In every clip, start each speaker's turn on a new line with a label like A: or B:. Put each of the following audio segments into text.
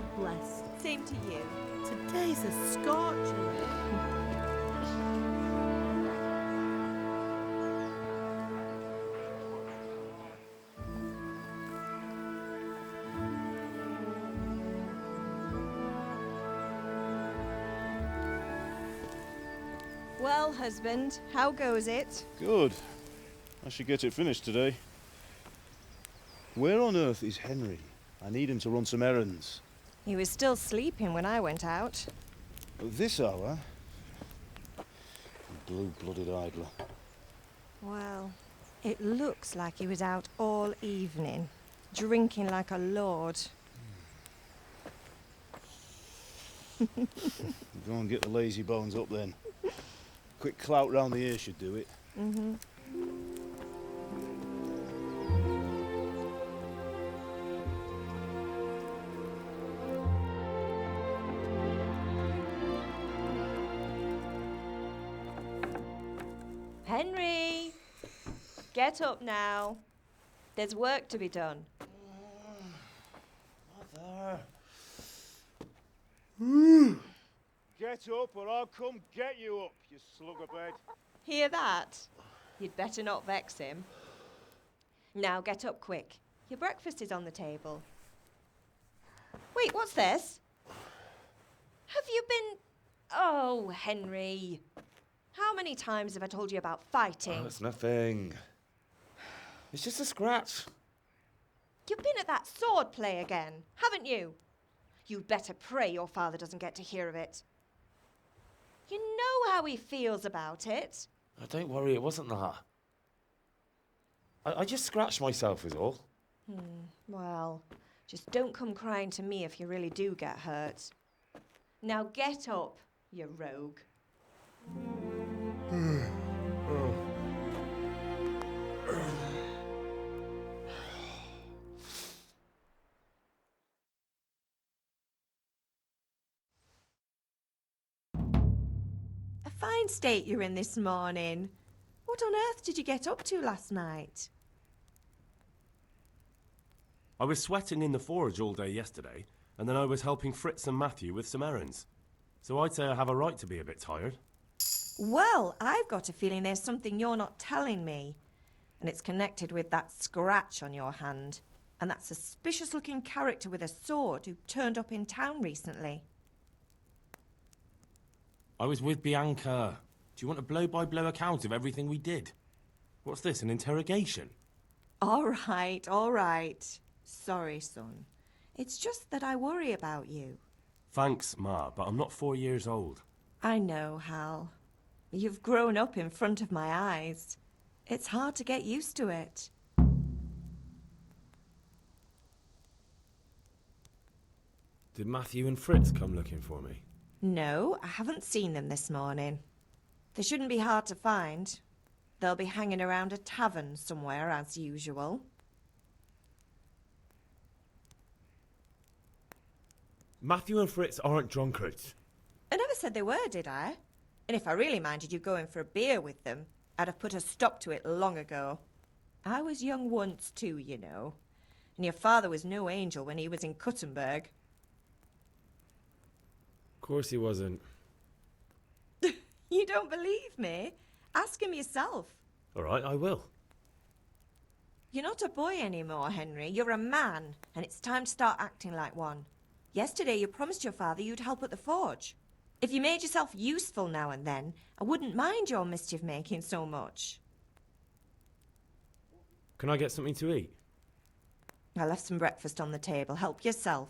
A: God bless.
B: Same to you.
A: Today's a scorcher.
B: Well, husband, how goes it?
C: Good. I should get it finished today. Where on earth is Henry? I need him to run some errands.
B: He was still sleeping when I went out.
C: At this hour? Blue-blooded idler.
B: Well, it looks like he was out all evening, drinking like a lord.
C: Go and get the lazy bones up then. Quick clout round the ear should do it.
B: Mm-hmm. Henry! Get up now. There's work to be done.
C: Mother. Get up or I'll come get you up, you slugabed.
B: Hear that? You'd better not vex him. Now get up quick. Your breakfast is on the table. Wait, what's this? Have you been... Oh, Henry. How many times have I told you about fighting?
D: Oh, it's nothing. It's just a scratch.
B: You've been at that sword play again, haven't you? You'd better pray your father doesn't get to hear of it. You know how he feels about it.
D: Oh, don't worry, it wasn't that. I just scratched myself is all.
B: Well, just don't come crying to me if you really do get hurt. Now get up, you rogue. A fine state you're in this morning. What on earth did you get up to last night?
E: I was sweating in the forge all day yesterday, and then I was helping Fritz and Matthew with some errands. So I'd say I have a right to be a bit tired.
B: Well, I've got a feeling there's something you're not telling me. And it's connected with that scratch on your hand. And that suspicious-looking character with a sword who turned up in town recently.
E: I was with Bianca. Do you want a blow-by-blow account of everything we did? What's this, an interrogation?
B: All right. Sorry, son. It's just that I worry about you.
E: Thanks, Ma, but I'm not 4 years old.
B: I know, Hal. You've grown up in front of my eyes. It's hard to get used to it.
E: Did Matthew and Fritz come looking for me?
B: No, I haven't seen them this morning. They shouldn't be hard to find. They'll be hanging around a tavern somewhere, as usual.
D: Matthew and Fritz aren't drunkards.
B: I never said they were, did I? And if I really minded you going for a beer with them, I'd have put a stop to it long ago. I was young once too, you know. And your father was no angel when he was in Cuttenberg.
E: Of course he wasn't.
B: You don't believe me? Ask him yourself.
E: All right, I will.
B: You're not a boy anymore, Henry. You're a man, and it's time to start acting like one. Yesterday you promised your father you'd help at the forge. If you made yourself useful now and then, I wouldn't mind your mischief-making so much.
E: Can I get something to eat?
B: I left some breakfast on the table. Help yourself.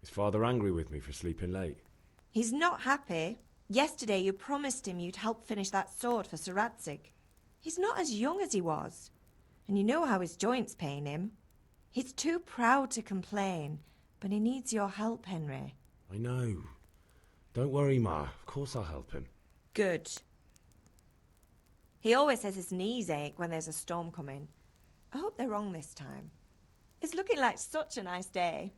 E: Is Father angry with me for sleeping late?
B: He's not happy. Yesterday you promised him you'd help finish that sword for Sir Radzig. He's not as young as he was. And you know how his joints pain him. He's too proud to complain, but he needs your help, Henry.
E: I know. Don't worry, Ma. Of course I'll help him.
B: Good. He always says his knees ache when there's a storm coming. I hope they're wrong this time. It's looking like such a nice day.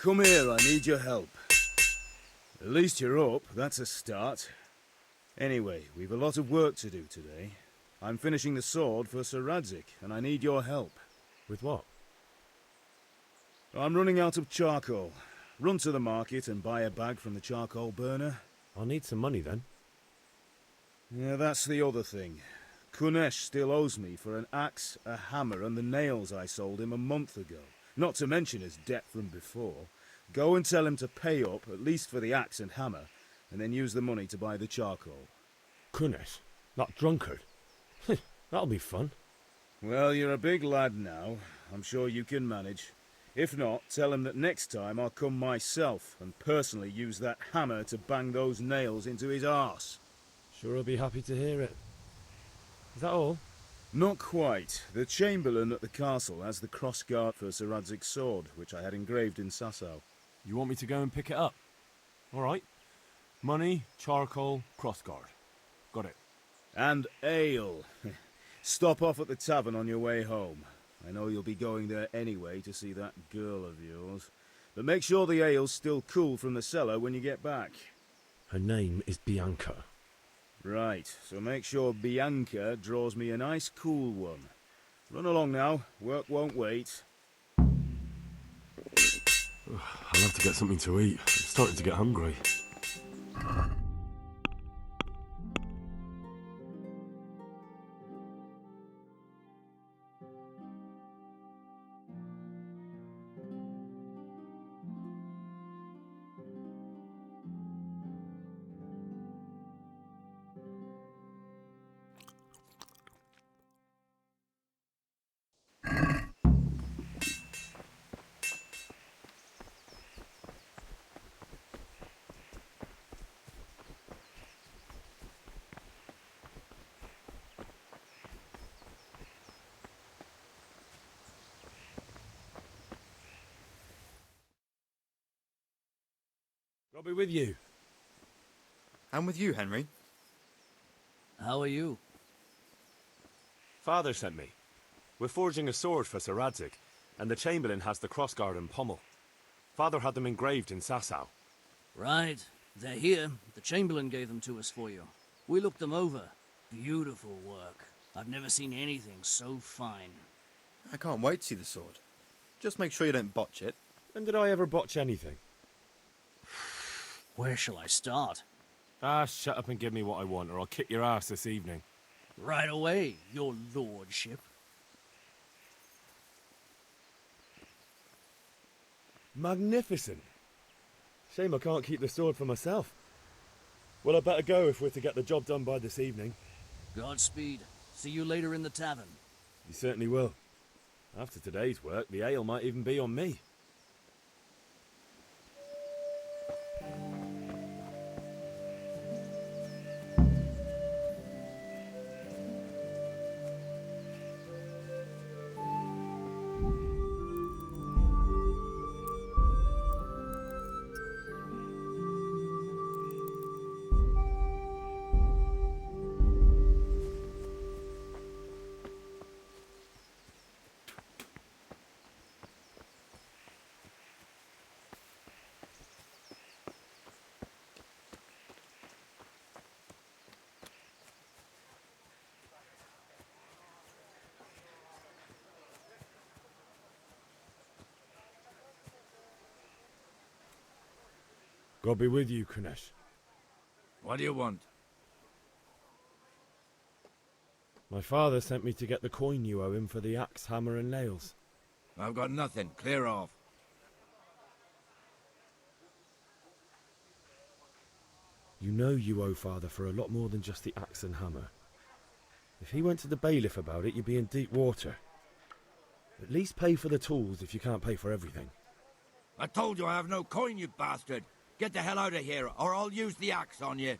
C: Come here, I need your help. At least you're up, that's a start. Anyway, we've a lot of work to do today. I'm finishing the sword for Sir Radzig, and I need your help.
E: With what?
C: I'm running out of charcoal. Run to the market and buy a bag from the charcoal burner.
E: I'll need some money then.
C: Yeah, that's the other thing. Kunesh still owes me for an axe, a hammer, and the nails I sold him a month ago. Not to mention his debt from before. Go and tell him to pay up, at least for the axe and hammer, and then use the money to buy the charcoal.
E: Kunesh? That drunkard? That'll be fun.
C: Well, you're a big lad now. I'm sure you can manage. If not, tell him that next time I'll come myself and personally use that hammer to bang those nails into his arse.
E: Sure I'll be happy to hear it. Is that all?
C: Not quite. The Chamberlain at the castle has the crossguard for Sir Radzig's sword, which I had engraved in Sasau.
F: You want me to go and pick it up? All right. Money, charcoal, crossguard. Got it.
C: And ale. Stop off at the tavern on your way home. I know you'll be going there anyway to see that girl of yours. But make sure the ale's still cool from the cellar when you get back.
E: Her name is Bianca.
C: Right, so make sure Bianca draws me a nice cool one. Run along now, work won't wait.
E: I'll have to get something to eat. I'm starting to get hungry. I'll be with you.
G: I'm with you, Henry.
H: How are you?
E: Father sent me. We're forging a sword for Sir Radzig, and the Chamberlain has the crossguard and pommel. Father had them engraved in Sasau.
H: Right. They're here. The Chamberlain gave them to us for you. We looked them over. Beautiful work. I've never seen anything so fine.
G: I can't wait to see the sword. Just make sure you don't botch it.
E: When did I ever botch anything?
H: Where shall I start?
E: Ah, shut up and give me what I want, or I'll kick your ass this evening.
H: Right away, your lordship.
E: Magnificent. Shame I can't keep the sword for myself. Well, I better go if we're to get the job done by this evening.
H: Godspeed. See you later in the tavern.
E: You certainly will. After today's work, the ale might even be on me. God be with you, Kunesh.
F: What do you want?
E: My father sent me to get the coin you owe him for the axe, hammer and nails.
F: I've got nothing. Clear off.
E: You know you owe father for a lot more than just the axe and hammer. If he went to the bailiff about it, you'd be in deep water. At least pay for the tools if you can't pay for everything.
F: I told you I have no coin, you bastard. Get the hell out of here, or I'll use the axe on you.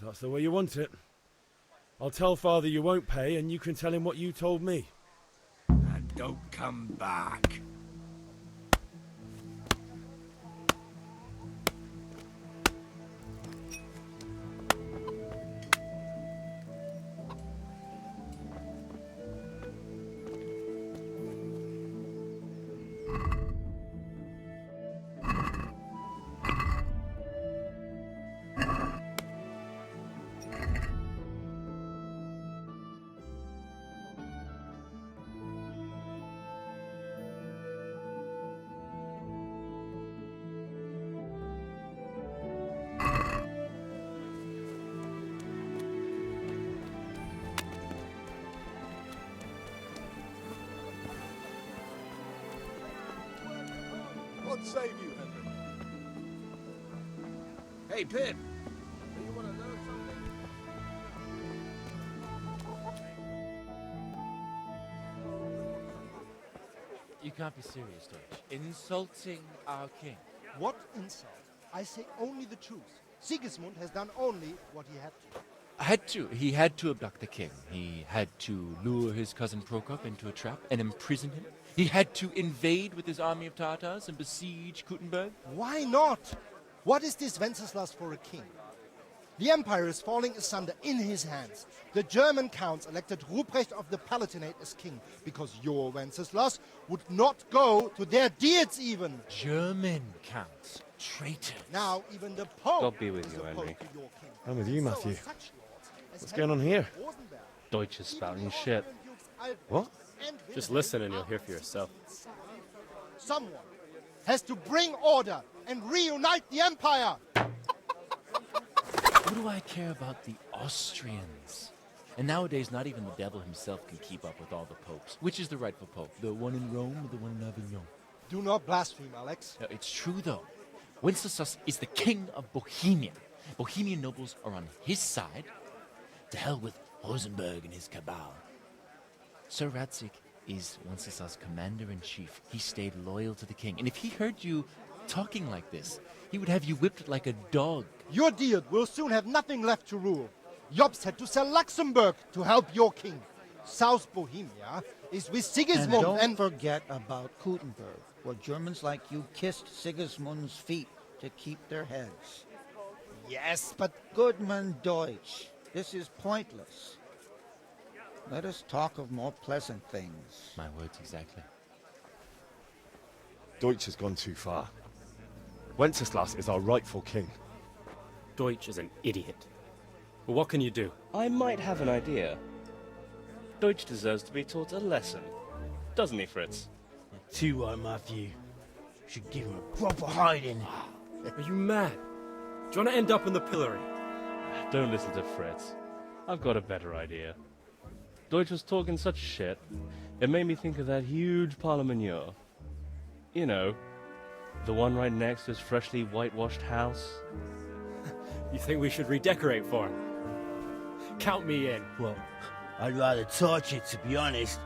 E: If that's the way you want it. I'll tell Father you won't pay, and you can tell him what you told me.
I: And don't come back.
J: God save you, Henry. Hey, Pip. Do you want to learn something?
K: You can't be serious, Deutsch. Insulting our king.
L: What insult? I say only the truth. Sigismund has done only what he had to.
K: He had to abduct the king. He had to lure his cousin Prokop into a trap and imprison him. He had to invade with his army of Tatars and besiege Kuttenberg.
L: Why not? What is this Wenceslas for a king? The empire is falling asunder in his hands. The German counts elected Ruprecht of the Palatinate as king because your Wenceslas would not go to their deeds even.
K: German counts. Traitors.
L: Now even the Pope
M: God be with
L: is
M: you,
L: opposed
M: Henry.
L: to your king.
E: I'm with you,
L: So
E: Matthew.
L: are such lords as
E: What's going on here?
L: Rosenberg,
M: Deutsch is spouting shit.
E: What?
M: Just listen and you'll hear for yourself.
L: Someone has to bring order and reunite the empire.
K: What do I care about the Austrians? And nowadays, not even the devil himself can keep up with all the popes. Which is the rightful pope? The one in Rome or the one in Avignon?
L: Do not blaspheme, Alex.
K: No, it's true, though. Wenceslas is the king of Bohemia. Bohemian nobles are on his side. To hell with Rosenberg and his cabal. Sir Radzik is Wenceslas' commander-in-chief. He stayed loyal to the king. And if he heard you talking like this, he would have you whipped like a dog.
L: Your deal will soon have nothing left to rule. Jobst had to sell Luxembourg to help your king. South Bohemia is with Sigismund
N: and don't forget about Kuttenberg, where Germans like you kissed Sigismund's feet to keep their heads.
L: Yes, but
N: Goodman Deutsch, this is pointless. Let us talk of more pleasant things.
K: My words exactly.
E: Deutsch has gone too far. Wenceslas is our rightful king.
M: Deutsch is an idiot. But what can you do?
O: I might have an idea. Deutsch deserves to be taught a lesson. Doesn't he, Fritz?
H: Too right, Matthew. Should give him a proper hiding.
M: Are you mad? Do you want to end up in the pillory?
O: Don't listen to Fritz. I've got a better idea. Deutsch was talking such shit, it made me think of that huge parliament. You know, the one right next to his freshly whitewashed house.
M: You think we should redecorate for him? Count me in.
H: Well, I'd rather torch it, to be honest.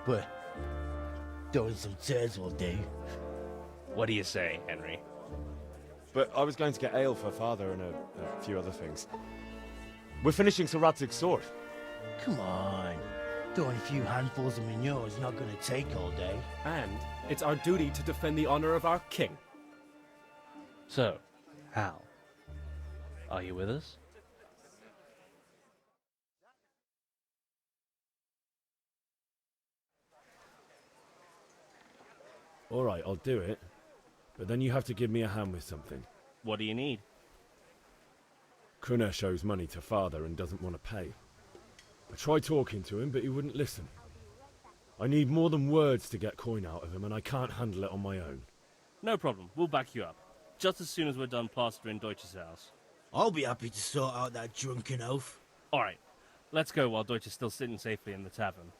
H: But throwing some turds will do.
O: What do you say, Henry?
E: But I was going to get ale for Father and a few other things. We're finishing Sir Radzig's sword.
H: Come on. Throwing a few handfuls of manure is not going to take all day.
M: And it's our duty to defend the honor of our king.
O: So, Hal, are you with us?
E: All right, I'll do it. But then you have to give me a hand with something.
O: What do you need?
E: Kunesh owes money to Father and doesn't want to pay. I tried talking to him, but he wouldn't listen. I need more than words to get coin out of him, and I can't handle it on my own.
O: No problem. We'll back you up. Just as soon as we're done plastering Deutsch's house.
H: I'll be happy to sort out that drunken oaf.
O: All right. Let's go while Deutsch is still sitting safely in the tavern.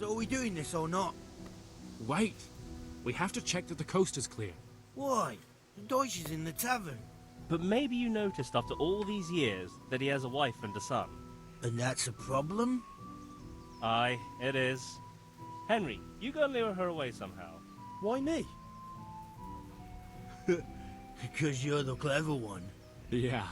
I: So are we doing this or not?
F: Wait. We have to check that the coast is clear.
I: Why? The Deutsch is in the tavern.
O: But maybe you noticed after all these years that he has a wife and a son.
I: And that's a problem?
O: Aye, it is. Henry, you go and lure her away somehow.
E: Why me?
I: Because you're the clever one.
F: Yeah.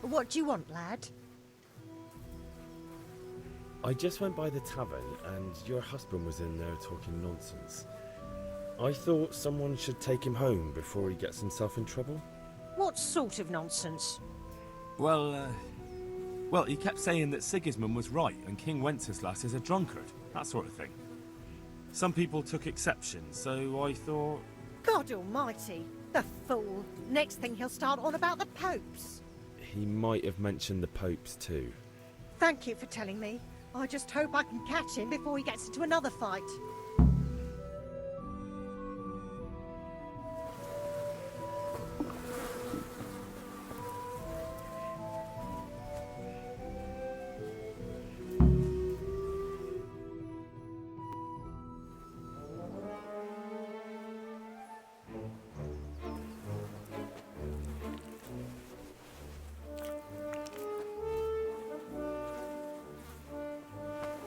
A: What do you want, lad?
E: I just went by the tavern and your husband was in there talking nonsense. I thought someone should take him home before he gets himself in trouble.
A: What sort of nonsense?
F: Well, he kept saying that Sigismund was right and King Wenceslas is a drunkard, that sort of thing. Some people took exception, so I thought...
A: God almighty, the fool. Next thing he'll start on about the popes.
E: He might have mentioned the popes too.
A: Thank you for telling me. I just hope I can catch him before he gets into another fight.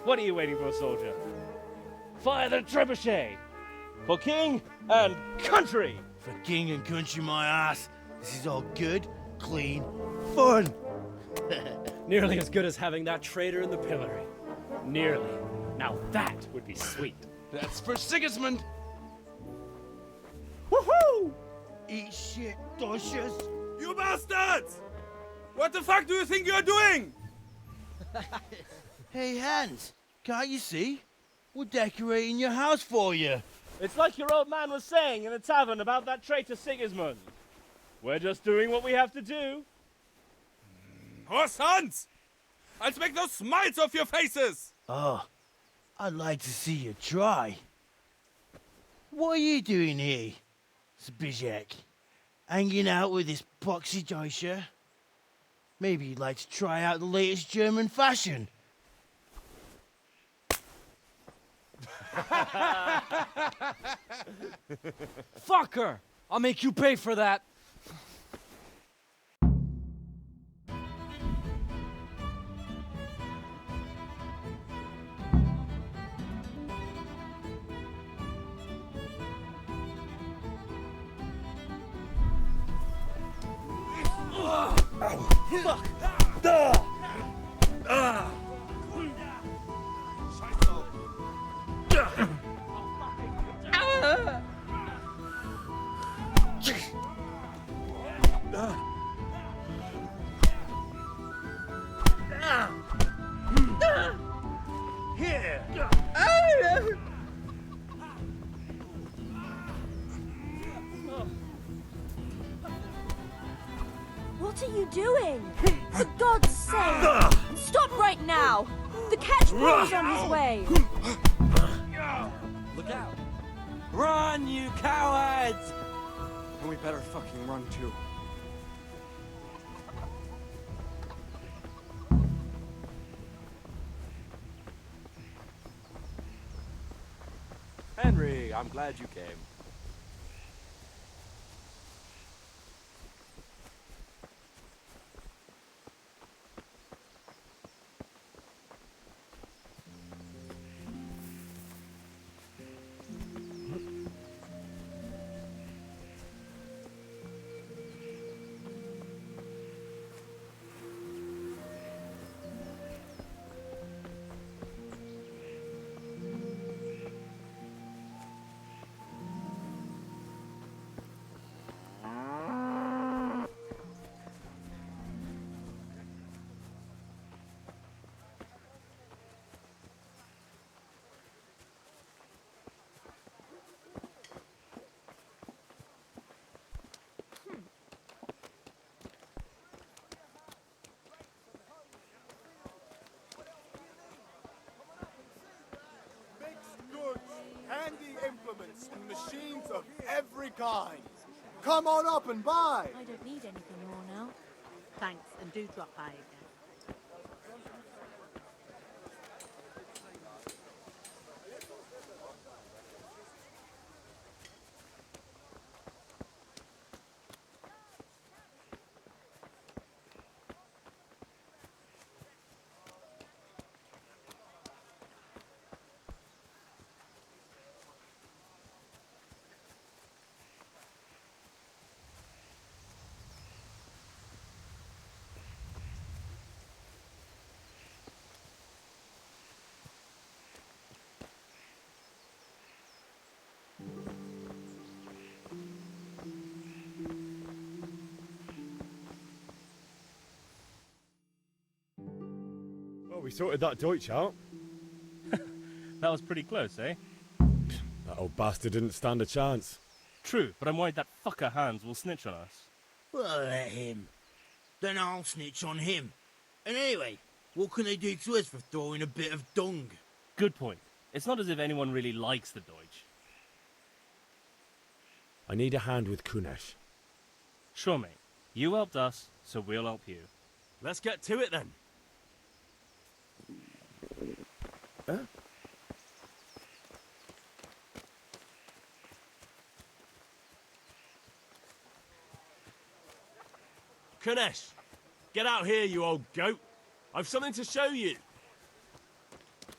O: What are you waiting for, soldier? Fire the trebuchet! For king and country!
I: For king and country, my ass. This is all good, clean, fun.
M: Nearly as good as having that traitor in the pillory. Nearly. Now that would be sweet.
I: That's for Sigismund.
M: Woohoo!
I: Eat shit, Deutsches.
F: You bastards! What the fuck do you think you're doing?
I: Hey, Hans, can't you see? We're decorating your house for you.
O: It's like your old man was saying in the tavern about that traitor Sigismund. We're just doing what we have to do.
F: Horse Hans! I'll make those smiles off your faces!
I: Oh, I'd like to see you try. What are you doing here, Zbigniew? Hanging out with this poxy Deutscher? Maybe you'd like to try out the latest German fashion.
M: Fucker! I'll make you pay for that.
O: Fuck!
I: Here!
P: What are you doing? For God's sake! Stop right now! The catch boy is on his way!
J: Look out! Run, you cowards! And we better fucking run too. Henry, I'm glad you came. Mixed goods, handy implements, and machines of every kind.
Q: come on up and buy.
P: I don't need anything more now.
A: Thanks, and do drop by again.
E: Well, we sorted that Deutsch out.
O: That was pretty close, eh?
E: That old bastard didn't stand a chance.
O: True, but I'm worried that fucker Hans will snitch on us.
I: Well, let him. Then I'll snitch on him. And anyway, what can they do to us for throwing a bit of dung?
O: Good point. It's not as if anyone really likes the Deutsch.
E: I need a hand with Kunesh.
O: Sure, mate. You helped us, so we'll help you.
F: Let's get to it then.
E: Huh?
F: Kunesh, get out here, you old goat. I've something to show you.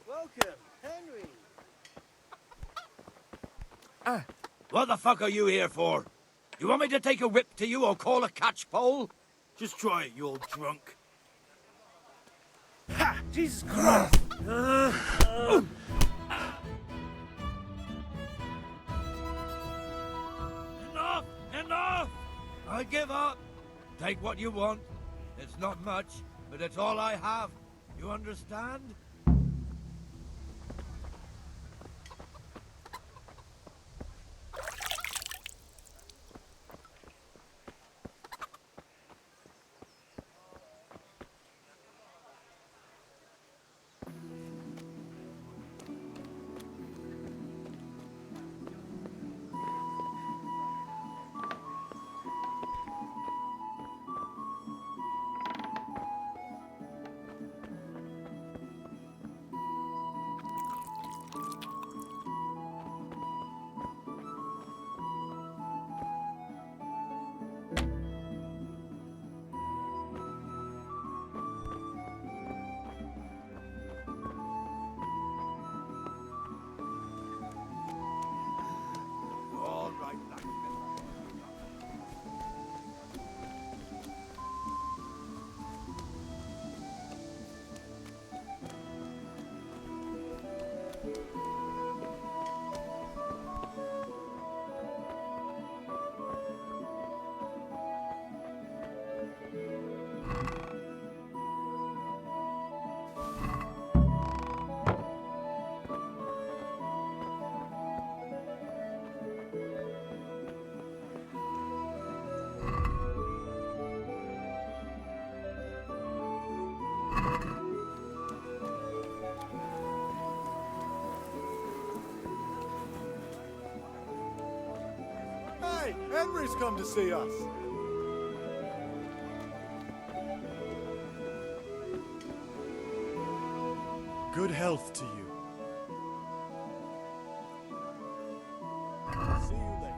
I: Welcome, Henry.
H: What the fuck are you here for? You want me to take a whip to you or call a catchpole?
I: Just try it, you old drunk.
E: Ha! Jesus Christ!
H: Enough! Enough! I give up. Take what you want. It's not much, but it's all I have. You understand?
Q: All right, blacksmith. Hey, Henry's come to see us. Good health to you. See you later.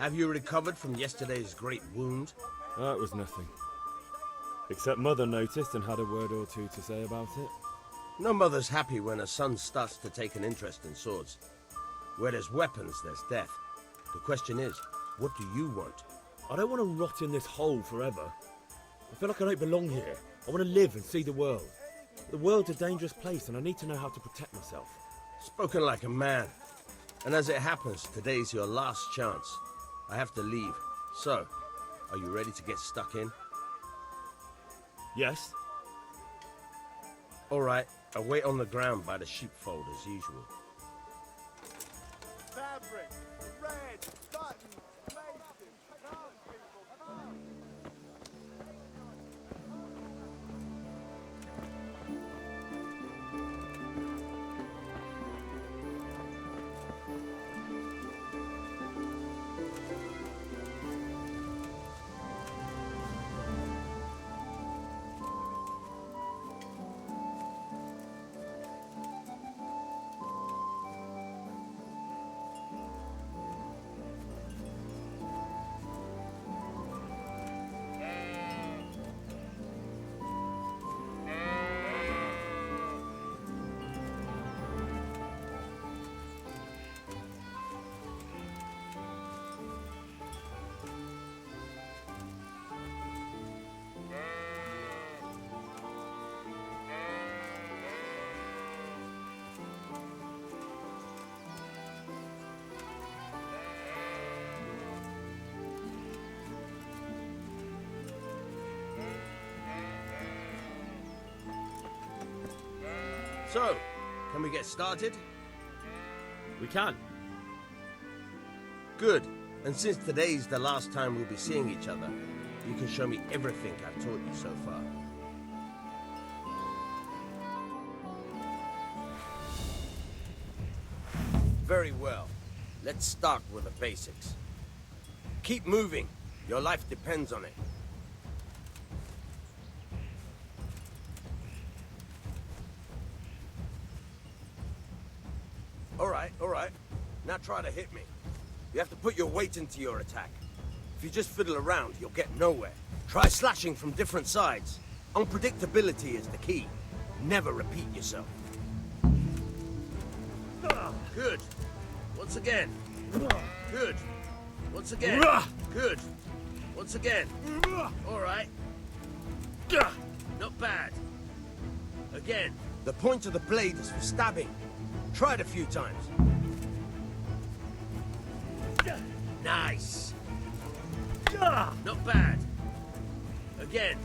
R: Have you recovered from yesterday's great wound?
E: That was nothing. Except Mother noticed and had a word or two to say about it.
R: No mother's happy when her son starts to take an interest in swords. Where there's weapons, there's death. The question is, what do you want?
E: I don't want to rot in this hole forever. I feel like I don't belong here. I want to live and see the world. The world's a dangerous place and I need to know how to protect myself.
R: Spoken like a man. And as it happens, today's your last chance. I have to leave. So, are you ready to get stuck in?
E: Yes.
R: All right, I'll wait on the ground by the sheepfold as usual.
Q: Fabric, red, buttons, laces, townspeople, come.
R: So, can we get started?
E: We can.
R: Good. And since today's the last time we'll be seeing each other, you can show me everything I've taught you so far. Very well. Let's start with the basics. Keep moving. Your life depends on it. All right. Now try to hit me. You have to put your weight into your attack. If you just fiddle around, you'll get nowhere. Try slashing from different sides. Unpredictability is the key. Never repeat yourself. Good. Once again. Good. Once again. Good. Once again. All right. Not bad. Again. The point of the blade is for stabbing. Try it a few times. Nice. Not bad. Again.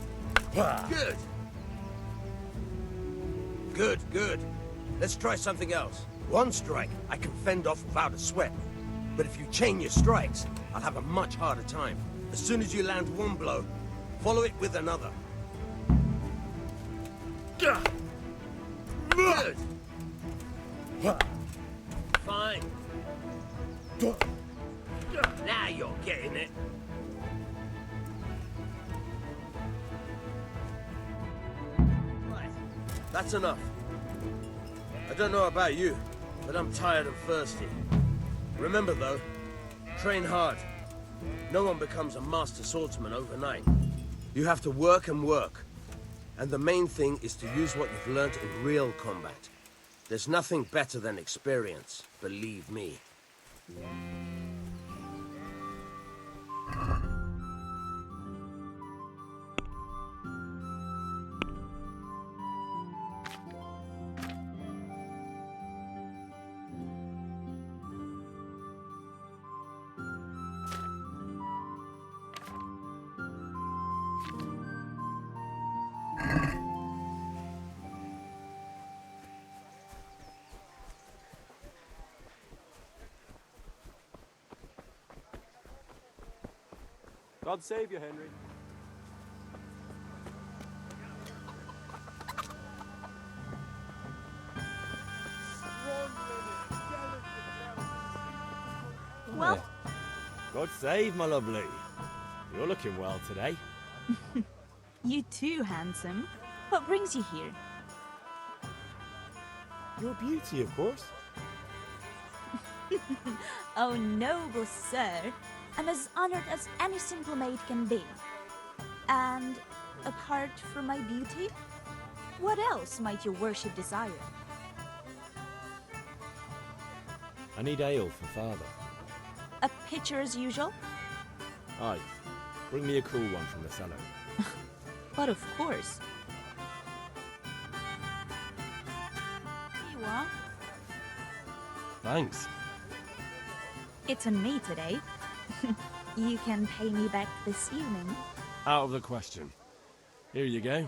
R: Good. Good. Let's try something else. One strike, I can fend off without a sweat. But if you chain your strikes, I'll have a much harder time. As soon as you land one blow, follow it with another. Good. Fine. Now you're getting it. Right. That's enough. I don't know about you, but I'm tired and thirsty. Remember though, train hard. No one becomes a master swordsman overnight. You have to work and work. And the main thing is to use what you've learned in real combat. There's nothing better than experience, believe me.
M: God save you, Henry.
P: Well,
E: God save, my lovely. You're looking well today.
P: you too, handsome. What brings you here?
E: Your beauty, of course.
P: Oh, noble sir. I'm as honored as any simple maid can be. And apart from my beauty, what else might your worship desire?
E: I need ale for father.
P: A pitcher as usual?
E: Aye. Bring me a cool one from the cellar.
P: But of course. Here you are.
F: Thanks.
P: It's on me today. You can pay me back this evening.
F: Out of the question. Here you go.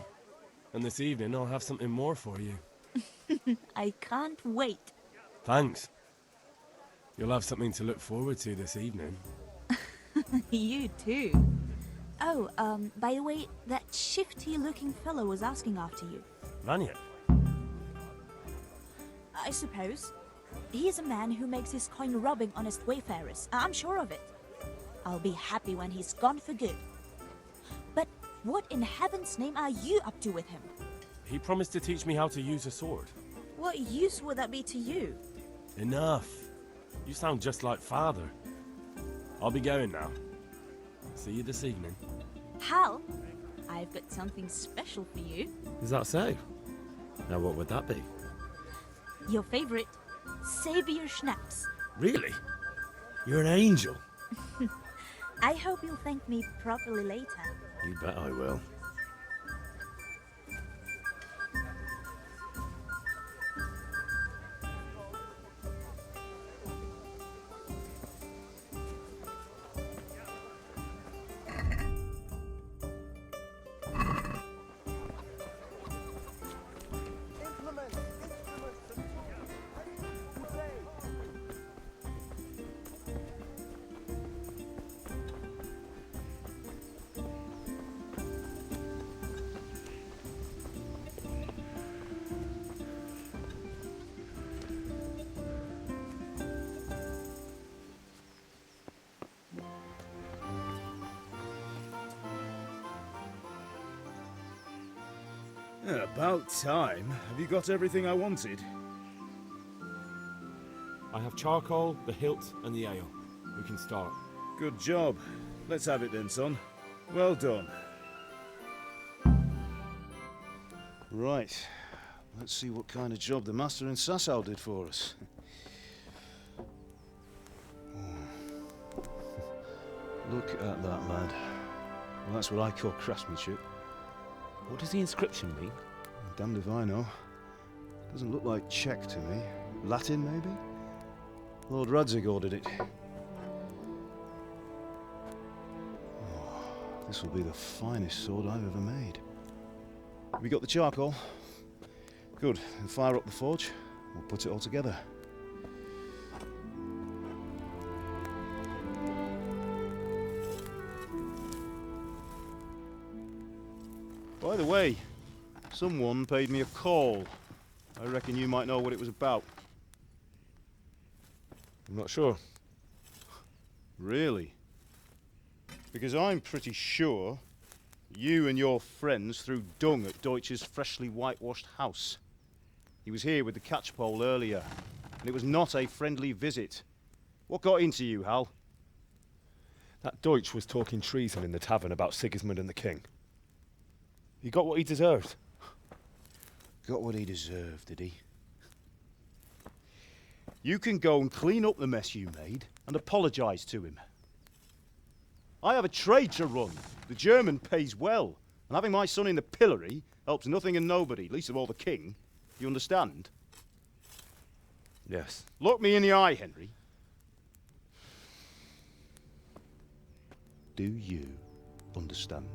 F: And this evening I'll have something more for you.
P: I can't wait.
F: Thanks. You'll have something to look forward to this evening.
P: You too. Oh, by the way, that shifty-looking fellow was asking after you.
F: Vanya?
P: I suppose. He's a man who makes his coin robbing honest wayfarers. I'm sure of it. I'll be happy when he's gone for good. But what in heaven's name are you up to with him?
F: He promised to teach me how to use a sword.
P: What use would that be to you?
F: Enough. You sound just like father. I'll be going now. See you this evening.
P: Hal, I've got something special for you.
E: Is that so? Now what would that be?
P: Your favorite, Savior Schnapps.
E: Really? You're an angel.
P: I hope you'll thank me properly later.
E: You bet I will.
C: About time. Have you got everything I wanted?
E: I have charcoal, the hilt, and the ale. We can start.
C: Good job. Let's have it then, son. Well done. Right. Let's see what kind of job the master in Sasau did for us. Look at that, lad. Well, that's what I call craftsmanship.
E: What does the inscription mean?
C: Damned if I know. Doesn't look like Czech to me. Latin, maybe? Lord Radzig ordered it. Oh, this will be the finest sword I've ever made. We got the charcoal? Good. Then fire up the forge. We'll put it all together. By the way, someone paid me a call. I reckon you might know what it was about.
E: I'm not sure.
C: Really? Because I'm pretty sure you and your friends threw dung at Deutsch's freshly whitewashed house. He was here with the catchpole earlier, and it was not a friendly visit. What got into you, Hal?
E: That Deutsch was talking treason in the tavern about Sigismund and the king. He got what he deserved.
C: Got what he deserved, did he? You can go and clean up the mess you made and apologise to him. I have a trade to run. The German pays well, and having my son in the pillory helps nothing and nobody, least of all the king. You understand?
E: Yes.
C: Look me in the eye, Henry. Do you understand?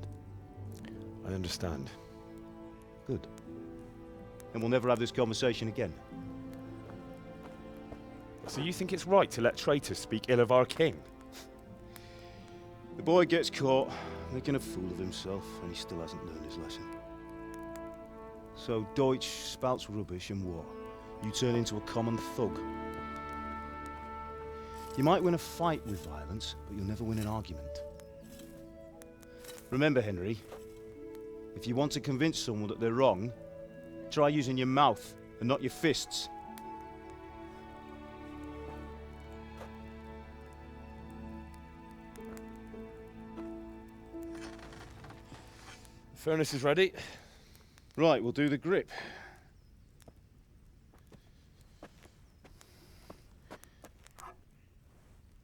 E: I understand.
C: Good. Then we'll never have this conversation again.
E: So you think it's right to let traitors speak ill of our king?
C: The boy gets caught, making a fool of himself, and he still hasn't learned his lesson. So Deutsch spouts rubbish, and what? You turn into a common thug. You might win a fight with violence, but you'll never win an argument. Remember, Henry, if you want to convince someone that they're wrong, try using your mouth and not your fists.
E: Furnace is ready.
C: Right, we'll do the grip.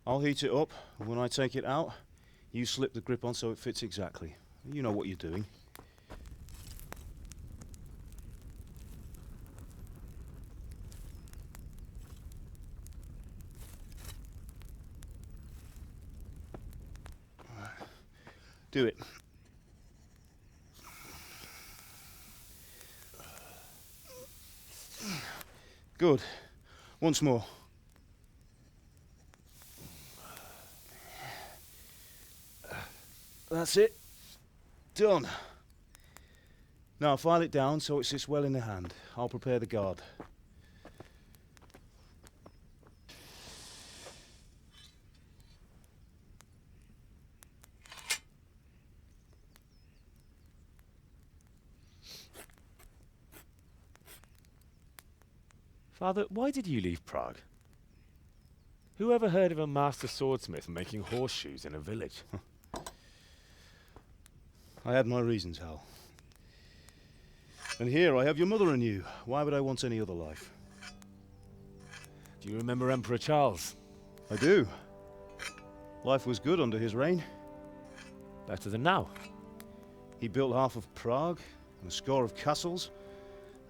C: I'll heat it up, and when I take it out, you slip the grip on so it fits exactly. You know what you're doing. Do it. Good. Once more. That's it. Done. Now file it down so it sits well in the hand. I'll prepare the guard.
E: Father, why did you leave Prague? Who ever heard of a master swordsmith making horseshoes in a village?
C: I had my reasons, Hal. And here I have your mother and you. Why would I want any other life?
E: Do you remember Emperor Charles?
C: I do. Life was good under his reign.
E: Better than now.
C: He built half of Prague and a score of castles,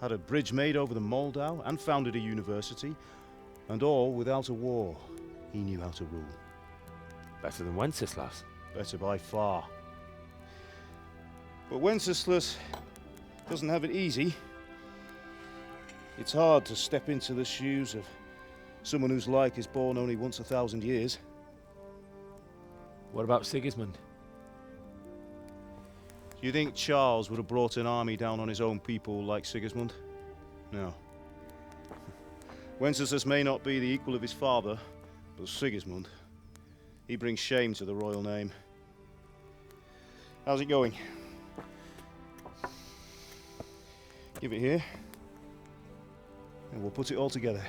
C: had a bridge made over the Moldau, and founded a university, and all without a war. He knew how to rule.
E: Better than Wenceslas.
C: Better by far. But Wenceslas doesn't have it easy. It's hard to step into the shoes of someone whose like is born only once 1,000 years.
E: What about Sigismund?
C: Do you think Charles would have brought an army down on his own people like Sigismund? No. Wenceslas may not be the equal of his father, but Sigismund, he brings shame to the royal name. How's it going? Give it here, and we'll put it all together.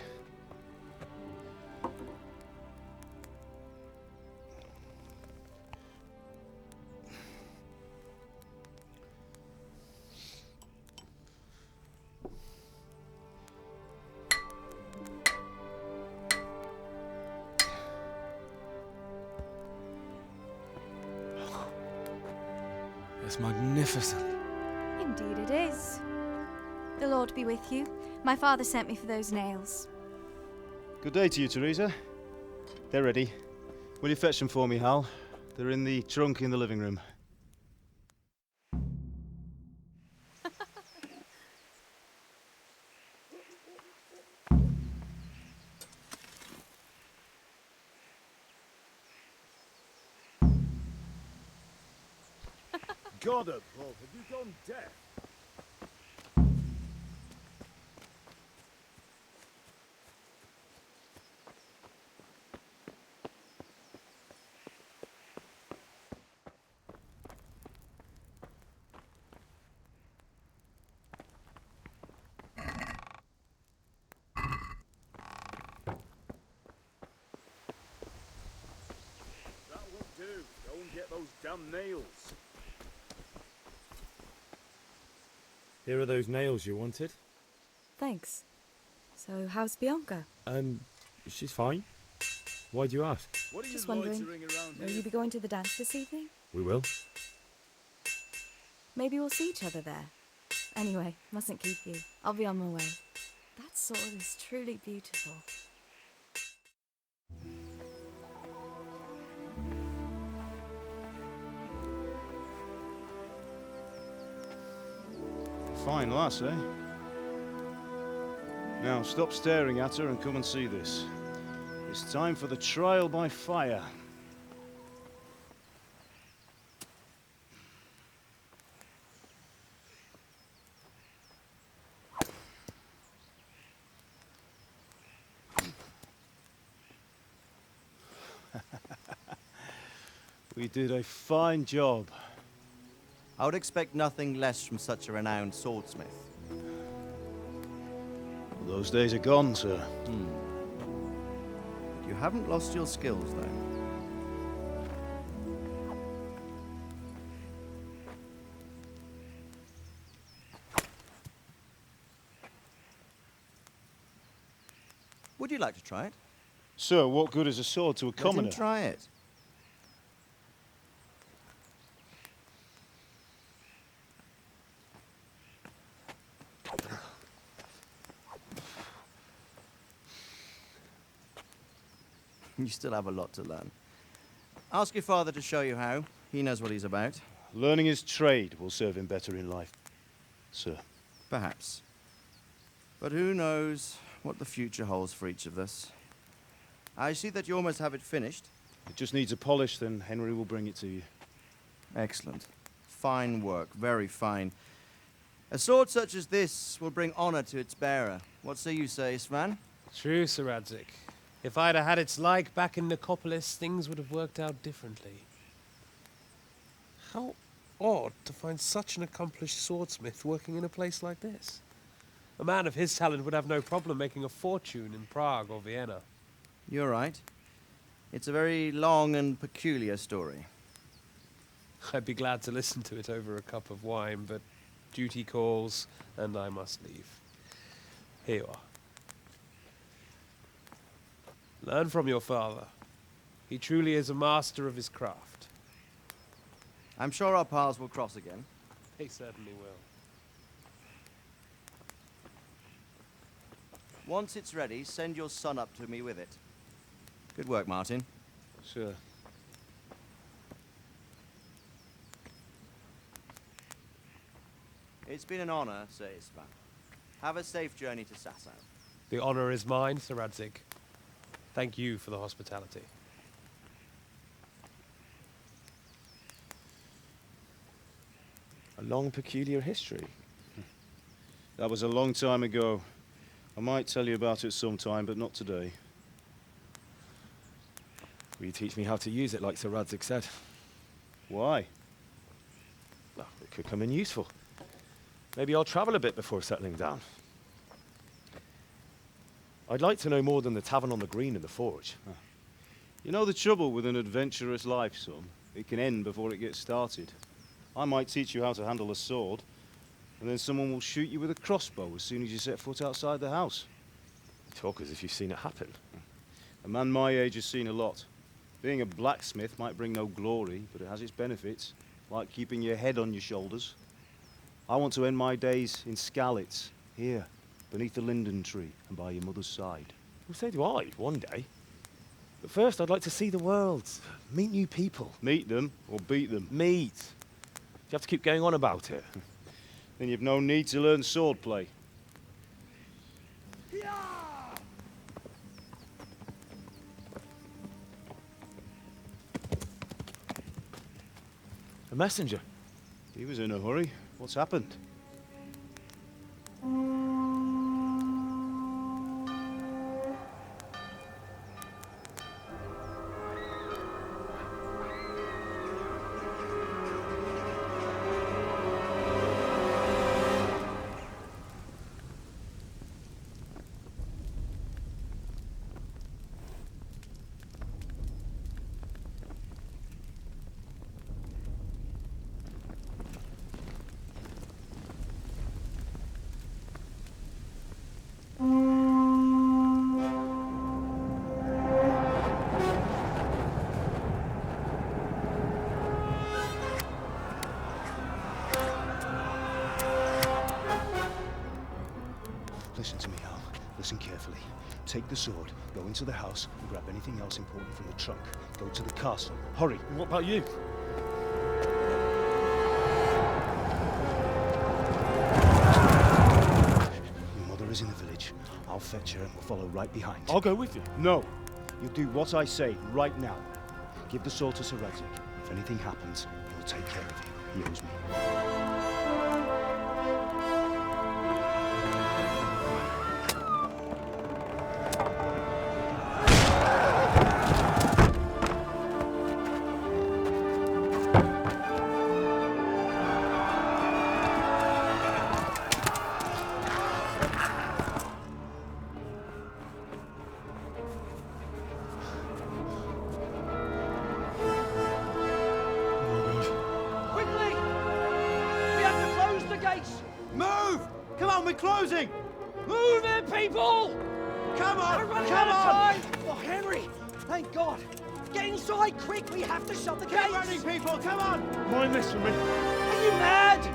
E: It's magnificent.
S: Indeed it is. The Lord be with you. My father sent me for those nails.
C: Good day to you, Teresa. They're ready. Will you fetch them for me, Hal? They're in the trunk in the living room. God above, have you gone deaf? That won't do. Go and get those damn nails.
E: Here are those nails you wanted.
S: Thanks. So, how's Bianca?
E: She's fine. Why do you ask?
C: What are you
S: Just wondering,
C: loitering around
S: will
C: here?
S: you be going to the dance this evening?
E: We will.
S: Maybe we'll see each other there. Anyway, mustn't keep you. I'll be on my way. That sword is truly beautiful.
C: Fine lass, eh? Now stop staring at her and come and see this. It's time for the trial by fire. We did a fine job.
T: I would expect nothing less from such a renowned swordsmith.
C: Those days are gone, sir.
T: You haven't lost your skills, though. Would you like to try it?
C: Sir, what good is a sword to a commoner?
T: Let him try it. You still have a lot to learn. Ask your father to show you how. He knows what he's about.
C: Learning his trade will serve him better in life, sir.
T: Perhaps. But who knows what the future holds for each of us. I see that you almost have it finished.
C: It just needs a polish, then Henry will bring it to you.
T: Excellent. Fine work, very fine. A sword such as this will bring honor to its bearer. What say you, Svan?
U: True, Sir Radzik. If I'd have had its like back in Nicopolis, things would have worked out differently. How odd to find such an accomplished swordsmith working in a place like this. A man of his talent would have no problem making a fortune in Prague or Vienna.
T: You're right. It's a very long and peculiar story.
U: I'd be glad to listen to it over a cup of wine, but duty calls, and I must leave. Here you are. Learn from your father. He truly is a master of his craft.
T: I'm sure our paths will cross again.
U: They certainly will.
T: Once it's ready, send your son up to me with it. Good work, Martin.
C: Sure.
T: It's been an honor, Sir Isvan. Have a safe journey to Sasau.
U: The honor is mine, Sir Radzik. Thank you for the hospitality.
E: A long, peculiar history.
C: That was a long time ago. I might tell you about it sometime, but not today.
E: Will you teach me how to use it like Sir Radzik said?
C: Why?
E: Well, it could come in useful. Maybe I'll travel a bit before settling down. I'd like to know more than the tavern on the green and the forge.
C: You know the trouble with an adventurous life, son? It can end before it gets started. I might teach you how to handle a sword, and then someone will shoot you with a crossbow as soon as you set foot outside the house.
E: You talk as if you've seen it happen.
C: A man my age has seen a lot. Being a blacksmith might bring no glory, but it has its benefits, like keeping your head on your shoulders. I want to end my days in Skalitz, here, beneath the linden tree and by your mother's side.
E: Well, so do I, one day. But first, I'd like to see the world, meet new people.
C: Meet them or beat them?
E: Meet. Do you have to keep going on about it?
C: Then you've no need to learn swordplay.
E: A messenger.
C: He was in a hurry. What's happened? Listen to me, Hal. Listen carefully. Take the sword, go into the house, and grab anything else important from the trunk. Go to the castle. Hurry.
E: And what about you?
C: Your mother is in the village. I'll fetch her and we'll follow right behind.
E: I'll go with you.
C: No. You'll do what I say right now. Give the sword to Sir Radzik. If anything happens, he will take care of you. He owes me.
J: Move! Come on, we're closing!
U: Move it, people!
Q: Come on!
D: We're running
Q: Come
D: out of
Q: on!
D: time! Oh, Henry! Thank God! Get inside, quick! We have to shut the gates!
Q: Get running, people! Come on!
E: Mind this for me.
D: Are you mad?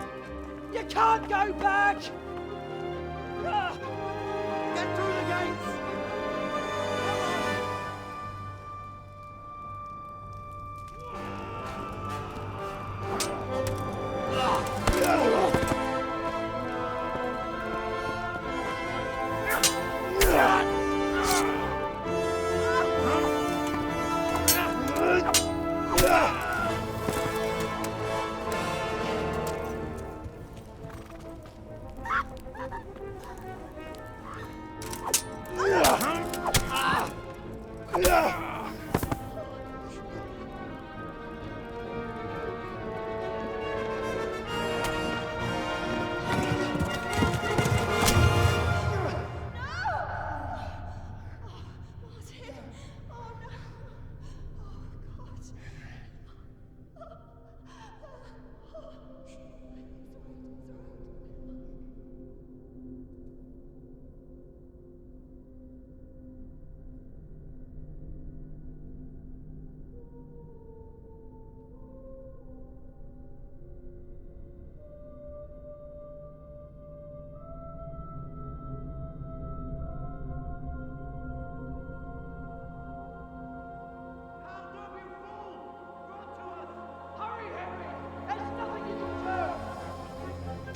D: You can't go back! Ah!
Q: Get through the gates!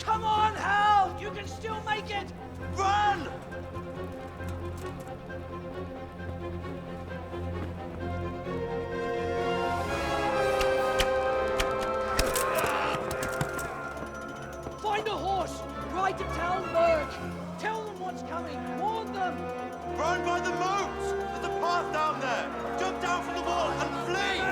D: Come on, Hal! You can still make it! Run! Find a horse! Ride to Talmberg! Tell them what's coming! Warn them!
Q: Run by the moat! There's a path down there! Jump down from the wall and flee!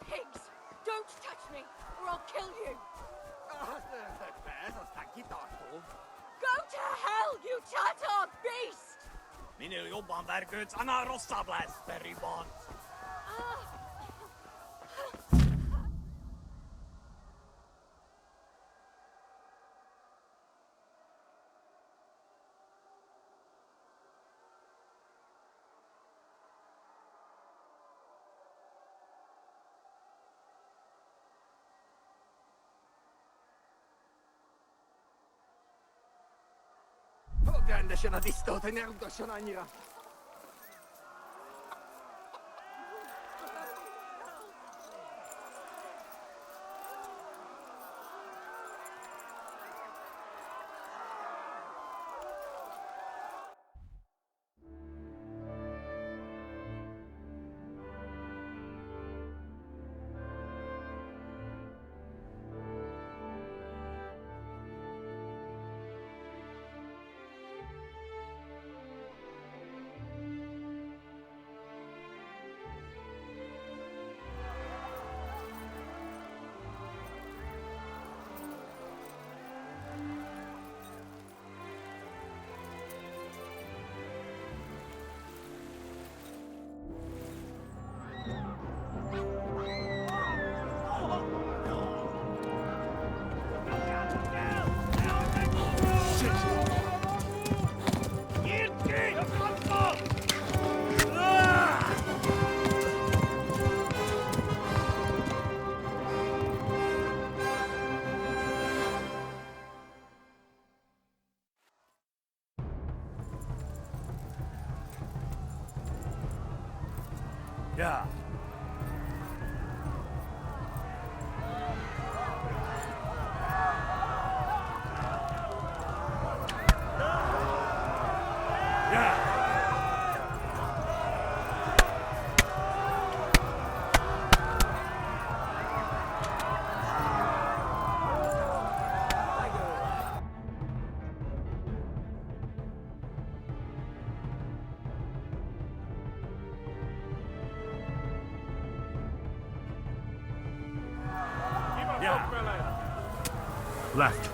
V: Pigs! Don't touch me, or I'll kill you! Go to hell, you Tatar beast!
J: Minul jobban vergőt, annál rosszabb lesz, Peribon!
Q: Rendesen a disztót, hogy ne rugdosson annyira!
E: Yeah.
C: Left.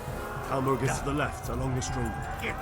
C: Kalmur gets to the left, along the stream.
E: Yeah.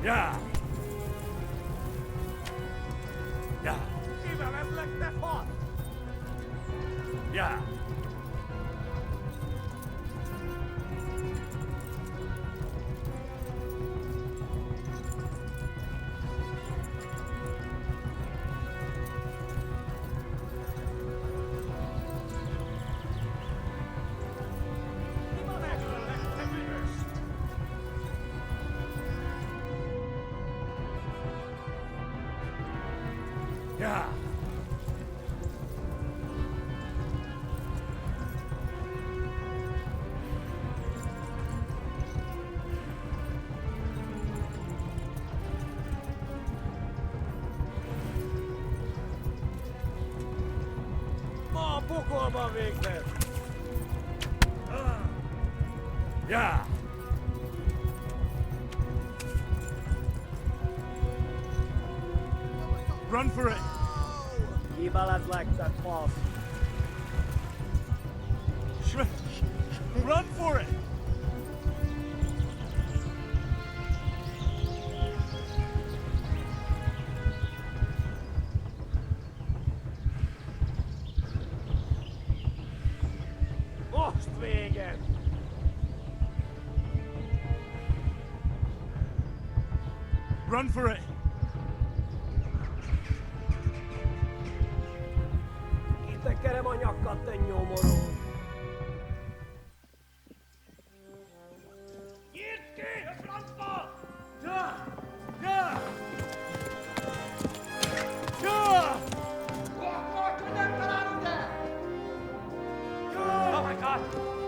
E: Ja! Ja! Ja! Ja!
U: Ma pokolba végzett!
E: Ja!
C: Run for it!
D: Kibalas like that false.
C: Run for it!
U: Ostvägen!
C: Run for it!
D: Kitekerem a nyakat, te nyomorult!
U: Oh my god!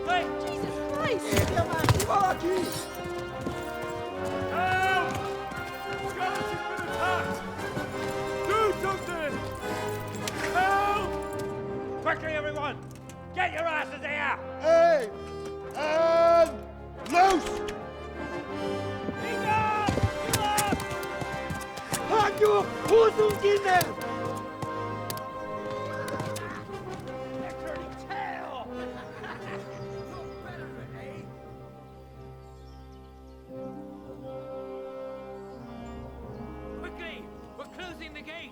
U: Wait!
A: Jesus Christ!
C: Help! Skeleton's been attacked! Do something! Help!
U: Quickly, everyone! Get your asses here!
L: Hey! And loose!
D: Hagyjuk! Húzzunk innen!
U: Quickly! We're closing the gate!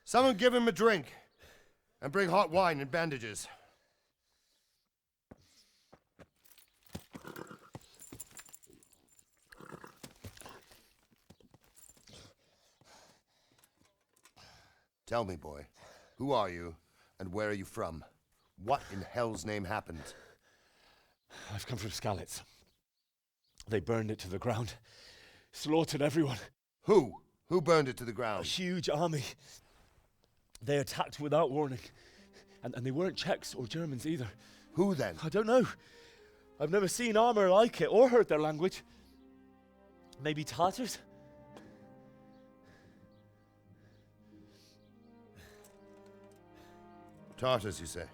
L: Someone give him a drink. And bring hot wine and bandages. Tell me, boy, who are you and where are you from? What in hell's name happened?
E: I've come from Skalitz. They burned it to the ground. Slaughtered everyone.
L: Who? Who burned it to the
E: A
L: ground?
E: huge army. They attacked without warning. And they weren't Czechs or Germans either.
B: Who then?
E: I don't know. I've never seen armor like it or heard their language. Maybe Tartars?
B: Tartars, you say?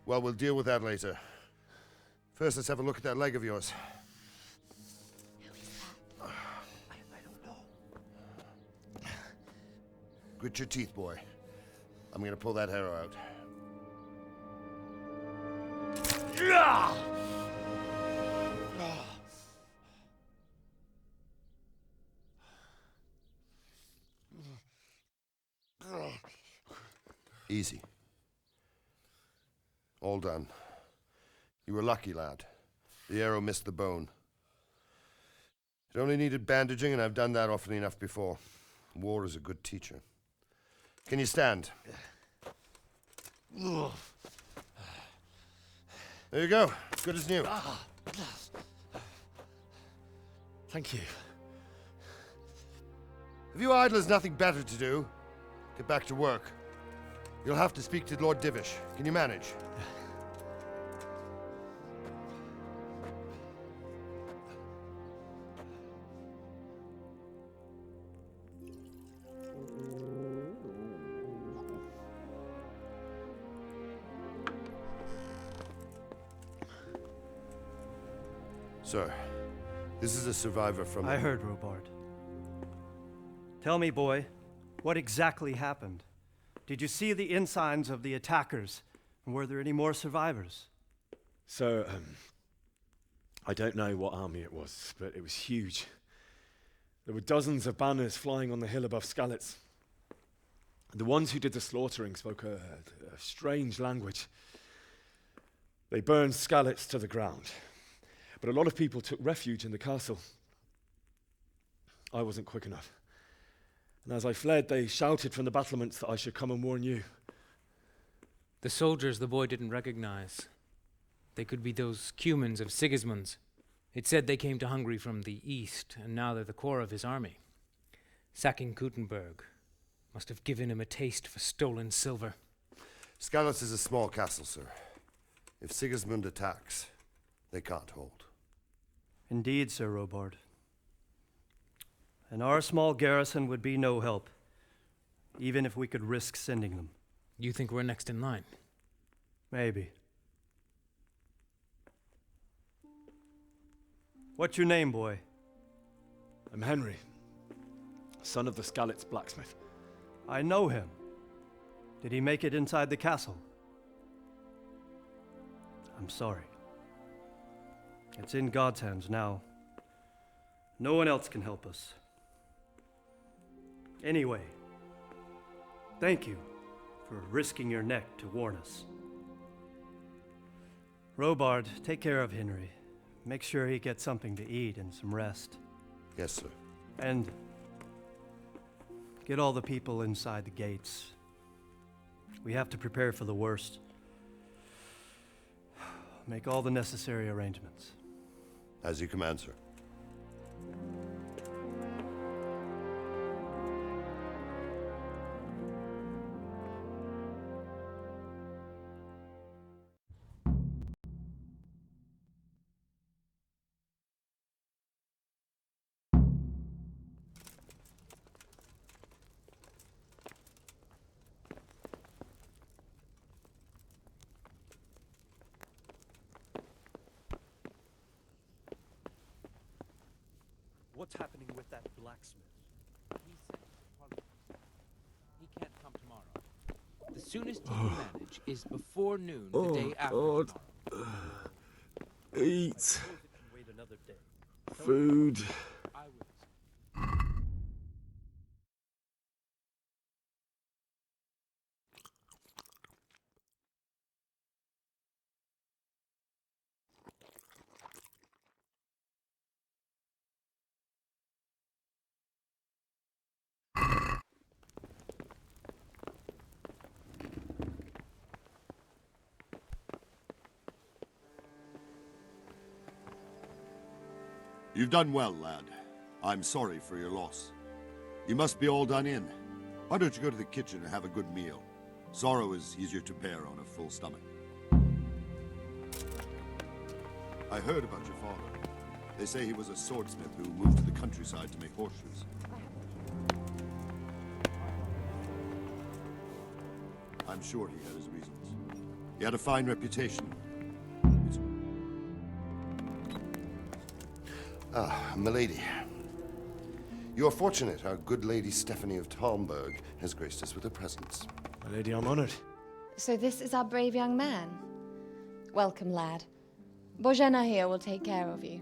B: Well, we'll deal with that later. First, let's have a look at that leg of yours.
S: I don't know.
B: Grit your teeth, boy. I'm gonna pull that arrow out. Easy. All done. You were lucky, lad. The arrow missed the bone. It only needed bandaging, and I've done that often enough before. War is a good teacher. Can you stand? There you go. Good as new.
E: Thank you.
B: If you idlers nothing better to do, get back to work. You'll have to speak to Lord Divish. Can you manage? Sir, this is a survivor from...
G: I heard, Robard. Tell me, boy, what exactly happened? Did you see the ensigns of the attackers? And were there any more survivors?
E: So, I don't know what army it was, but it was huge. There were dozens of banners flying on the hill above Skalitz. The ones who did the slaughtering spoke a strange language. They burned Skalitz to the ground. But a lot of people took refuge in the castle. I wasn't quick enough. And as I fled, they shouted from the battlements that I should come and warn you.
W: The soldiers the boy didn't recognize. They could be those Cumans of Sigismund's. It said they came to Hungary from the east, and now they're the core of his army. Sacking Gutenberg must have given him a taste for stolen silver.
B: Skalitz is a small castle, sir. If Sigismund attacks, they can't hold.
G: Indeed, Sir Robard. And our small garrison would be no help, even if we could risk sending them.
W: You think we're next in line?
G: Maybe. What's your name, boy?
E: I'm Henry, son of the Skalitz blacksmith.
G: I know him. Did he make it inside the castle? I'm sorry. It's in God's hands now. No one else can help us. Anyway, thank you for risking your neck to warn us. Robard, take care of Henry. Make sure he gets something to eat and some rest.
B: Yes, sir.
G: And get all the people inside the gates. We have to prepare for the worst. Make all the necessary arrangements.
B: As you command, sir.
M: What's happening with that blacksmith?
X: He can't come tomorrow. The soonest he can manage is before noon the day after tomorrow.
E: Eat.
G: Wait another day.
E: Food.
Y: You've done well, lad. I'm sorry for your loss. You must be all done in. Why don't you go to the kitchen and have a good meal? Sorrow is easier to bear on a full stomach. I heard about your father. They say he was a swordsmith who moved to the countryside to make horseshoes. I'm sure he had his reasons. He had a fine reputation.
B: Ah, milady. You are fortunate our good lady Stephanie of Talmberg has graced us with her presence.
E: My lady, I'm honored.
S: So this is our brave young man. Welcome, lad. Bojena here will take care of you.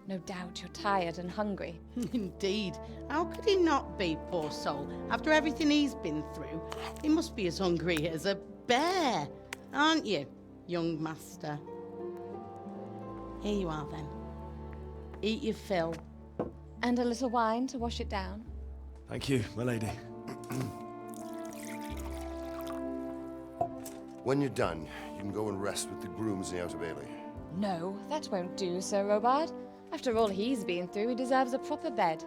S: No doubt you're tired and hungry.
H: Indeed. How could he not be, poor soul? After everything he's been through, he must be as hungry as a bear, aren't you, young master? Here you are, then. Eat your fill.
S: And a little wine to wash it down.
E: Thank you, my lady.
B: When you're done, you can go and rest with the grooms in the Outer Bailey.
S: No, that won't do, Sir Robard. After all he's been through, he deserves a proper bed.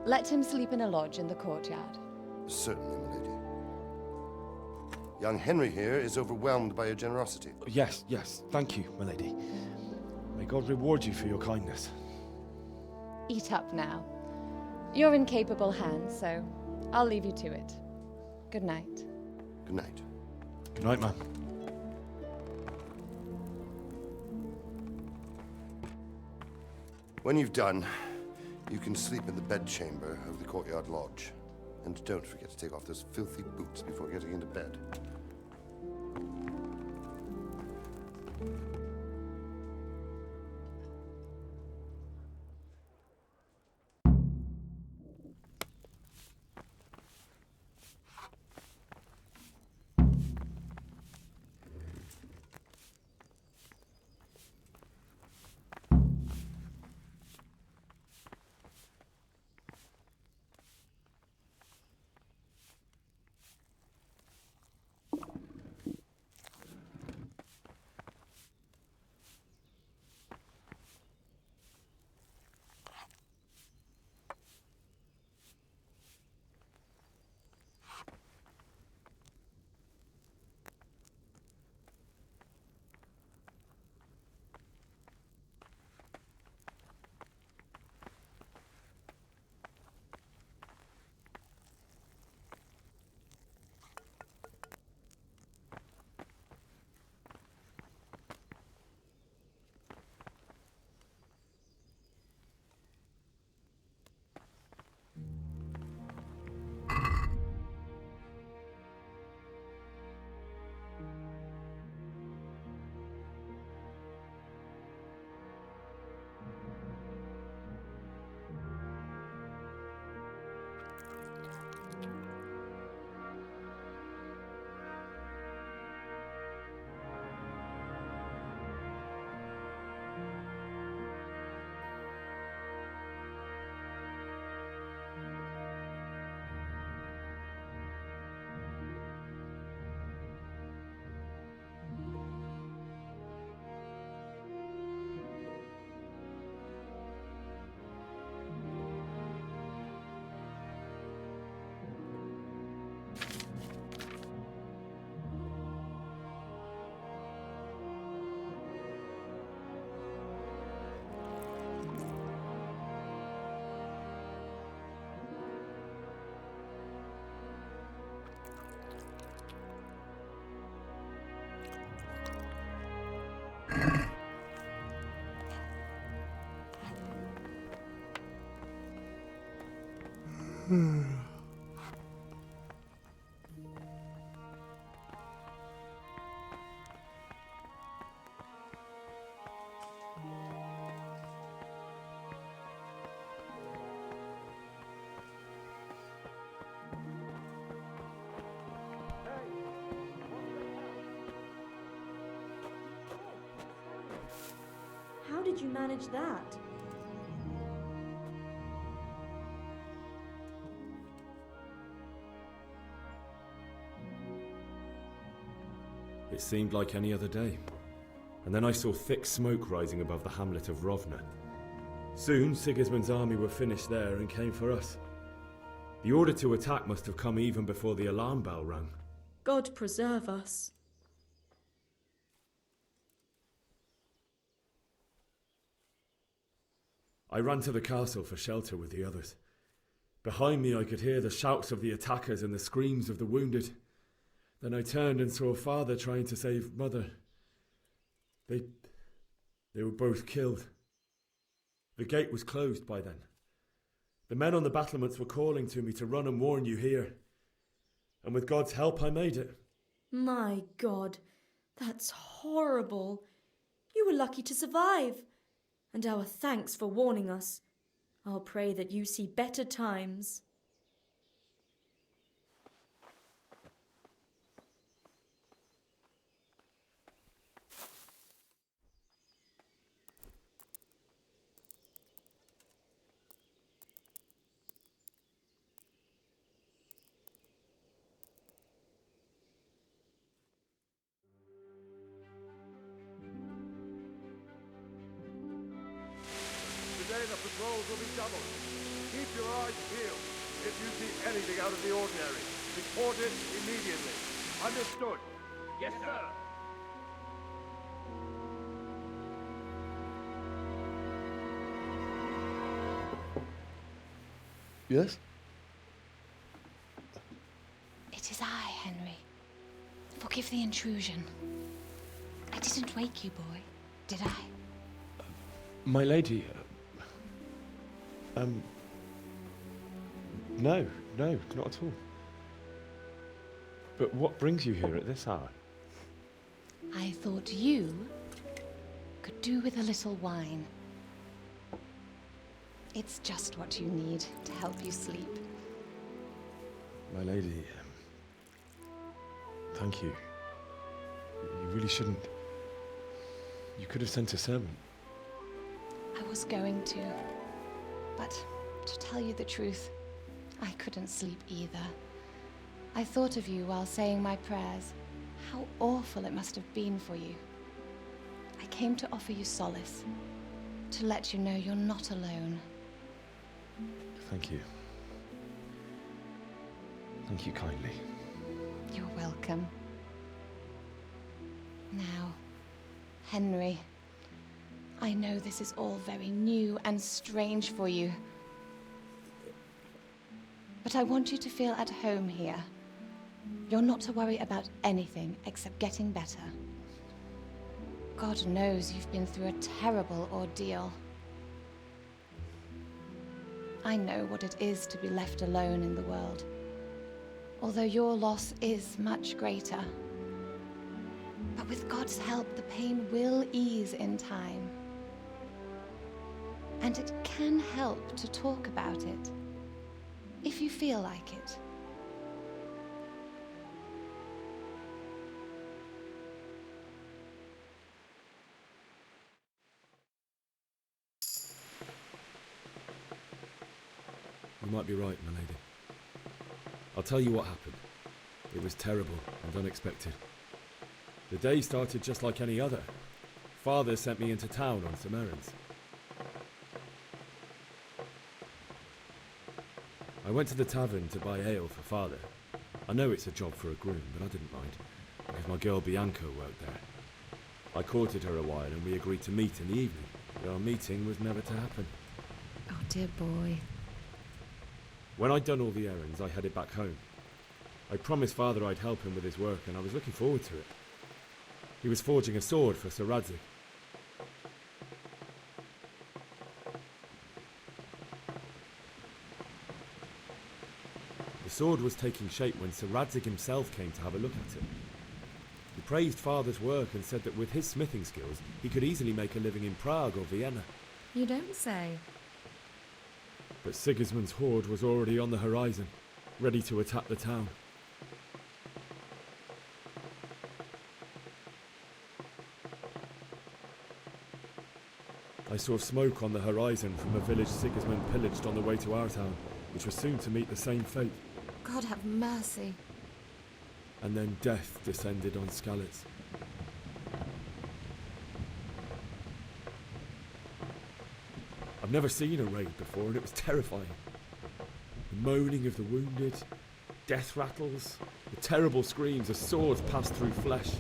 S: Let him sleep in a lodge in the courtyard.
B: Certainly, my lady. Young Henry here is overwhelmed by your generosity.
E: Yes, yes, thank you, my lady. May God reward you for your kindness.
S: Eat up now. You're in capable hands, so I'll leave you to it. Good night.
B: Good night.
E: Good night, ma'am.
B: When you've done, you can sleep in the bedchamber of the courtyard lodge. And don't forget to take off those filthy boots before getting into bed.
I: How did you manage that?
E: It seemed like any other day. And then I saw thick smoke rising above the hamlet of Rovna. Soon, Sigismund's army were finished there and came for us. The order to attack must have come even before the alarm bell rang.
I: God preserve us.
E: I ran to the castle for shelter with the others. Behind me I could hear the shouts of the attackers and the screams of the wounded. Then I turned and saw Father trying to save Mother. They were both killed. The gate was closed by then. The men on the battlements were calling to me to run and warn you here. And with God's help I made it.
I: My God, that's horrible. You were lucky to survive. And our thanks for warning us. I'll pray that you see better times.
F: Today the patrols will be doubled. Keep your eyes peeled. If you see anything out of the ordinary, report it immediately. Understood?
M: Yes, sir.
B: Yes?
K: It is I, Henry. Forgive the intrusion. I didn't wake you, boy, did I?
E: My lady, no, not at all. But what brings you here at this hour?
K: I thought you could do with a little wine. It's just what you need to help you sleep.
E: My lady, thank you. You really shouldn't. You could have sent a servant.
K: I was going to, but to tell you the truth, I couldn't sleep either. I thought of you while saying my prayers. How awful it must have been for you. I came to offer you solace, to let you know you're not alone.
E: Thank you. Thank you kindly.
K: You're welcome. Now, Henry, I know this is all very new and strange for you. But I want you to feel at home here. You're not to worry about anything except getting better. God knows you've been through a terrible ordeal. I know what it is to be left alone in the world, although your loss is much greater. But with God's help, the pain will ease in time. And it can help to talk about it, if you feel like it.
E: You might be right, my lady. I'll tell you what happened. It was terrible and unexpected. The day started just like any other. Father sent me into town on some errands. I went to the tavern to buy ale for Father. I know it's a job for a groom, but I didn't mind, because my girl Bianca worked there. I courted her a while and we agreed to meet in the evening, but our meeting was never to happen.
K: Oh, dear boy.
E: When I'd done all the errands, I headed back home. I promised Father I'd help him with his work, and I was looking forward to it. He was forging a sword for Sir Radzig. The sword was taking shape when Sir Radzig himself came to have a look at it. He praised Father's work and said that with his smithing skills, he could easily make a living in Prague or Vienna.
S: You don't say.
E: But Sigismund's horde was already on the horizon, ready to attack the town. I saw smoke on the horizon from a village Sigismund pillaged on the way to our town, which was soon to meet the same fate.
S: God have mercy.
E: And then death descended on Skalitz. I've never seen a raid before, and it was terrifying. The moaning of the wounded, death rattles, The terrible screams as swords passed through flesh.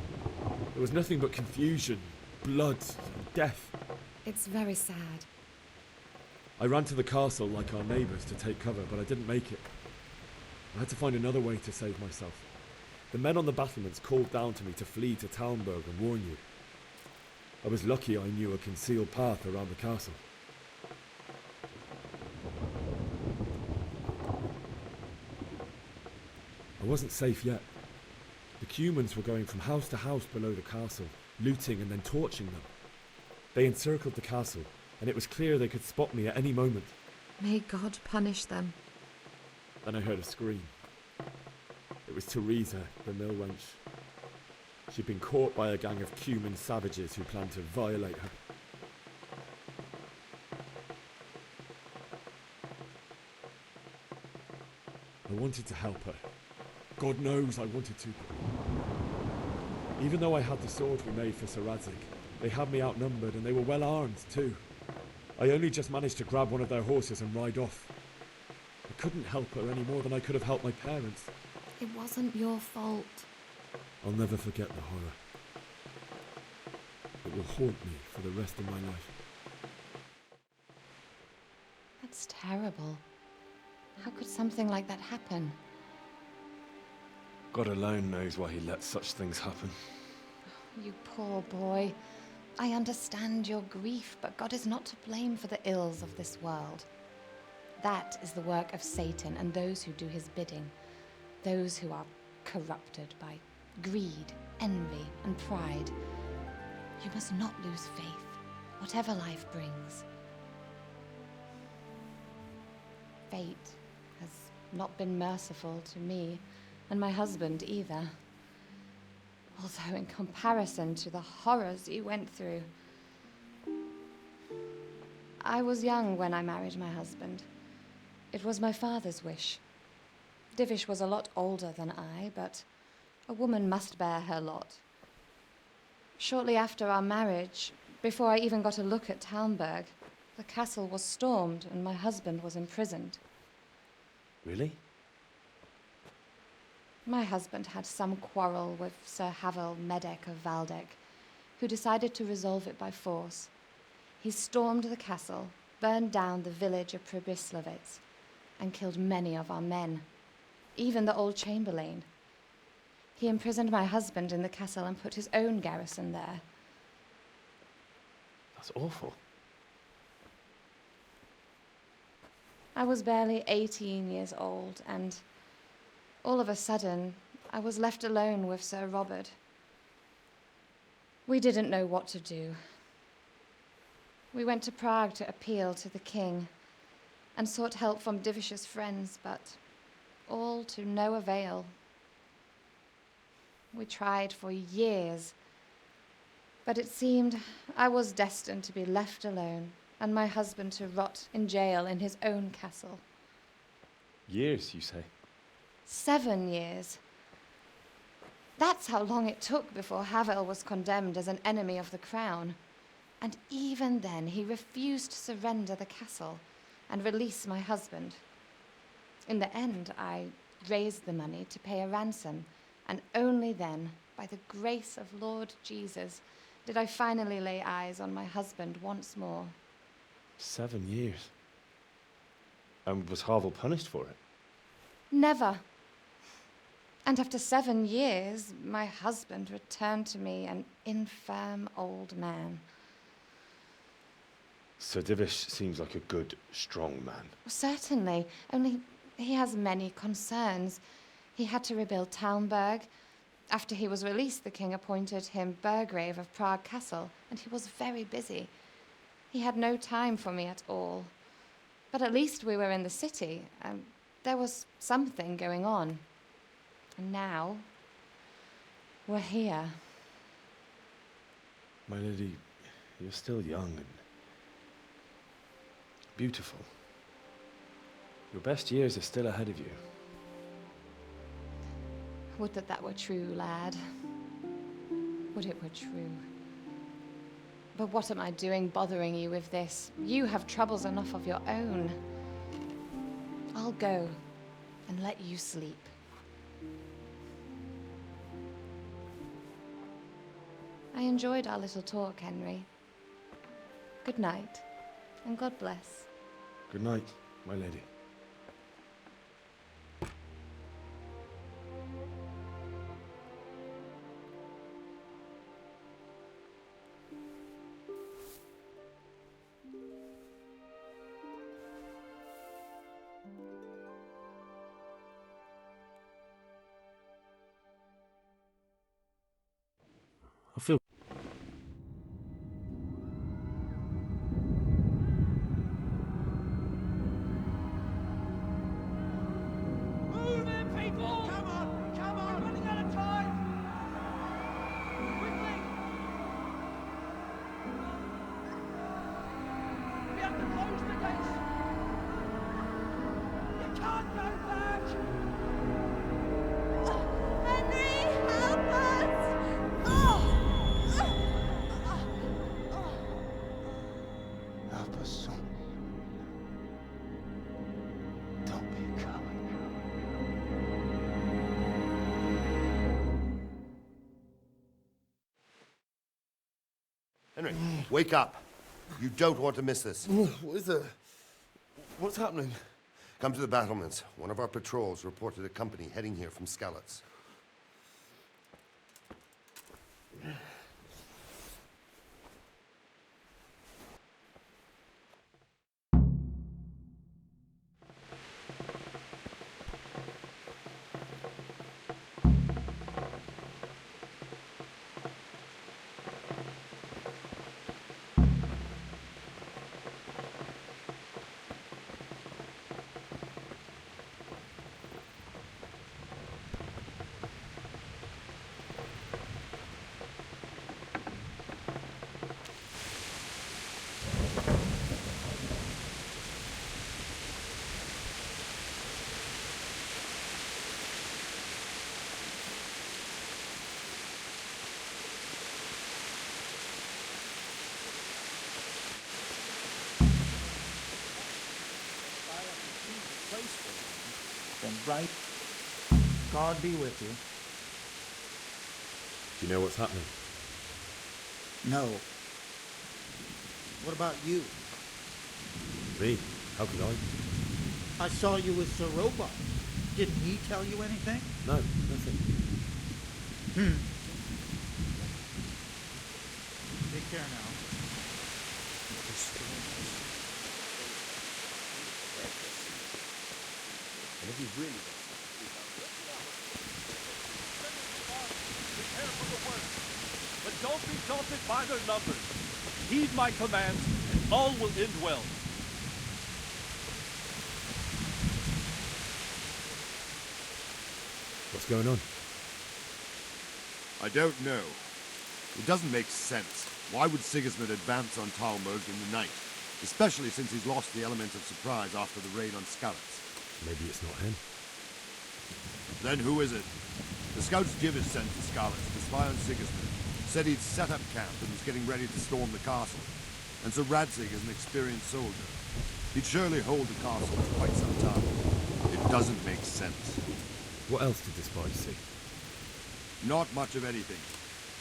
E: There was nothing but confusion, blood, and death.
S: It's very sad.
E: I ran to the castle like our neighbours to take cover, but I didn't make it. I had to find another way to save myself. The men on the battlements called down to me to flee to Talmberg and warn you. I was lucky I knew a concealed path around the castle. I wasn't safe yet. The Cumans were going from house to house below the castle, looting and then torching them. They encircled the castle, and it was clear they could spot me at any moment.
S: May God punish them.
E: Then I heard a scream. It was Teresa, the mill wench. She'd been caught by a gang of Cuman savages who planned to violate her. I wanted to help her. God knows I wanted to. Even though I had the sword we made for Sir Radzig, they had me outnumbered and they were well armed too. I only just managed to grab one of their horses and ride off. I couldn't help her any more than I could have helped my parents.
S: It wasn't your fault.
E: I'll never forget the horror. It will haunt me for the rest of my life.
S: That's terrible. How could something like that happen?
N: God alone knows why he lets such things happen.
S: You poor boy. I understand your grief, but God is not to blame for the ills of this world. That is the work of Satan and those who do his bidding. Those who are corrupted by greed, envy, and pride. You must not lose faith, whatever life brings. Fate has not been merciful to me, and my husband either. Although in comparison to the horrors you went through. I was young when I married my husband. It was my father's wish. Divish was a lot older than I, but a woman must bear her lot. Shortly after our marriage, before I even got a look at Talmberg, the castle was stormed and my husband was imprisoned.
N: Really?
S: My husband had some quarrel with Sir Havel Medek of Valdek, who decided to resolve it by force. He stormed the castle, burned down the village of Pribyslavitz, and killed many of our men, even the old chamberlain. He imprisoned my husband in the castle and put his own garrison there.
N: That's awful.
S: I was barely 18 years old, and all of a sudden, I was left alone with Sir Robert. We didn't know what to do. We went to Prague to appeal to the king and sought help from Divish's friends, but all to no avail. We tried for years, but it seemed I was destined to be left alone and my husband to rot in jail in his own castle.
N: Years, you say?
S: 7 years. That's how long it took before Havel was condemned as an enemy of the crown. And even then, he refused to surrender the castle and release my husband. In the end, I raised the money to pay a ransom, and only then, by the grace of Lord Jesus, did I finally lay eyes on my husband once more.
N: 7 years? And was Havel punished for it?
S: Never. And after 7 years, my husband returned to me an infirm old man.
N: Sir Divish seems like a good, strong man.
S: Certainly, only he has many concerns. He had to rebuild Talmberg. After he was released, the king appointed him Burgrave of Prague Castle, and he was very busy. He had no time for me at all. But at least we were in the city, and there was something going on. And now, we're here.
N: My lady, you're still young and beautiful. Your best years are still ahead of you.
S: Would that that were true, lad. Would it were true. But what am I doing bothering you with this? You have troubles enough of your own. I'll go and let you sleep. I enjoyed our little talk, Henry. Good night, and God bless.
E: Good night, my lady. I feel
D: Move it, people! Come on! Come on! We're running out of time! Quickly! We have to close the gates! You can't go back!
I: Henry, help us!
L: Help us, son. Don't be a coward.
B: Henry, wake up. You don't want to miss this.
E: What is it? What's happening?
B: Come to the battlements. One of our patrols reported a company heading here from Skalitz.
O: Then right, God be with you.
E: Do you know what's happening?
O: No. What about you?
E: Me? How could I?
O: I saw you with Sir Robot. Didn't he tell you anything?
E: No, nothing.
O: Take care now.
E: And if you really
F: Prepare for the worst, but don't be daunted by their numbers. Heed my commands, and all will end well.
E: What's going on?
Y: I don't know. It doesn't make sense. Why would Sigismund advance on Talmberg in the night? Especially since he's lost the element of surprise after the raid on Skalitz.
E: Maybe it's not him.
Y: Then who is it? The scouts Givis sent to Skalitz to spy on Sigismund. Said he'd set up camp and was getting ready to storm the castle. And Sir Radzig is an experienced soldier. He'd surely hold the castle for quite some time. It doesn't make sense.
E: What else did the spies see?
Y: Not much of anything.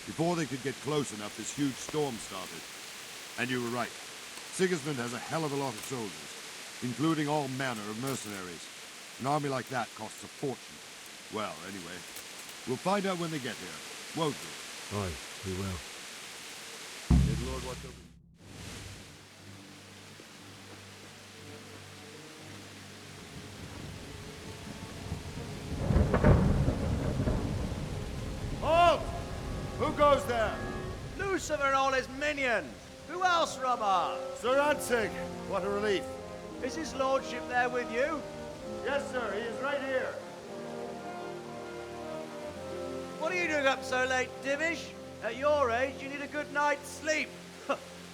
Y: Before they could get close enough, this huge storm started. And you were right. Sigismund has a hell of a lot of soldiers, including all manner of mercenaries. An army like that costs a fortune. Well, anyway, we'll find out when they get here, won't we?
E: Aye, we will.
Y: May the Lord watch over you.
F: Halt! Who goes there?
Q: Lucifer and all his minions. Who else, Robert?
B: Sir Radzig, what a relief.
Q: Is his lordship there with you?
F: Yes, sir. He is right here.
Q: What are you doing up so late, Divish? At your age, you need a good night's sleep.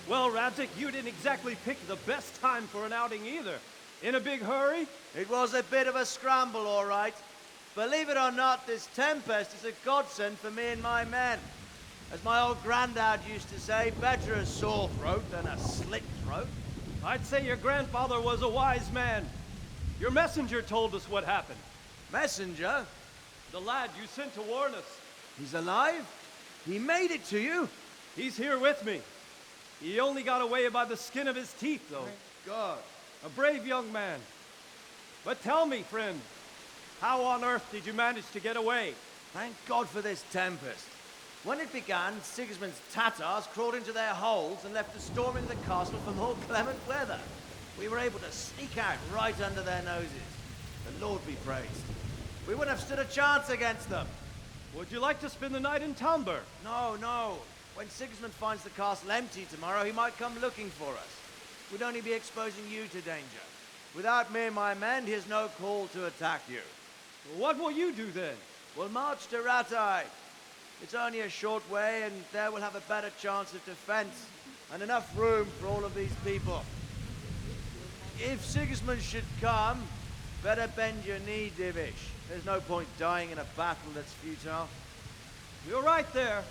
F: Well, Radzig, you didn't exactly pick the best time for an outing either. In a big hurry?
Q: It was a bit of a scramble, all right. Believe it or not, this tempest is a godsend for me and my men. As my old granddad used to say, better a sore throat than a slit throat.
F: I'd say your grandfather was a wise man. Your messenger told us what happened.
Q: Messenger?
F: The lad you sent to warn us.
Q: He's alive? He made it to you?
G: He's here with me. He only got away by the skin of his teeth, though.
Q: Thank God.
G: A brave young man. But tell me, friend, how on earth did you manage to get away?
Q: Thank God for this tempest. When it began, Sigismund's Tatars crawled into their holes and left us storming the castle for more clement weather. We were able to sneak out right under their noses. The Lord be praised. We wouldn't have stood a chance against them.
G: Would you like to spend the night in Talmberg?
Q: No, no. When Sigismund finds the castle empty tomorrow, he might come looking for us. We'd only be exposing you to danger. Without me and my men, he has no call to attack you.
G: What will you do then?
Q: We'll march to Rattay. It's only a short way, and there we'll have a better chance of defense and enough room for all of these people. If Sigismund should come, better bend your knee, Divish. There's no point dying in a battle that's futile.
G: You're right there.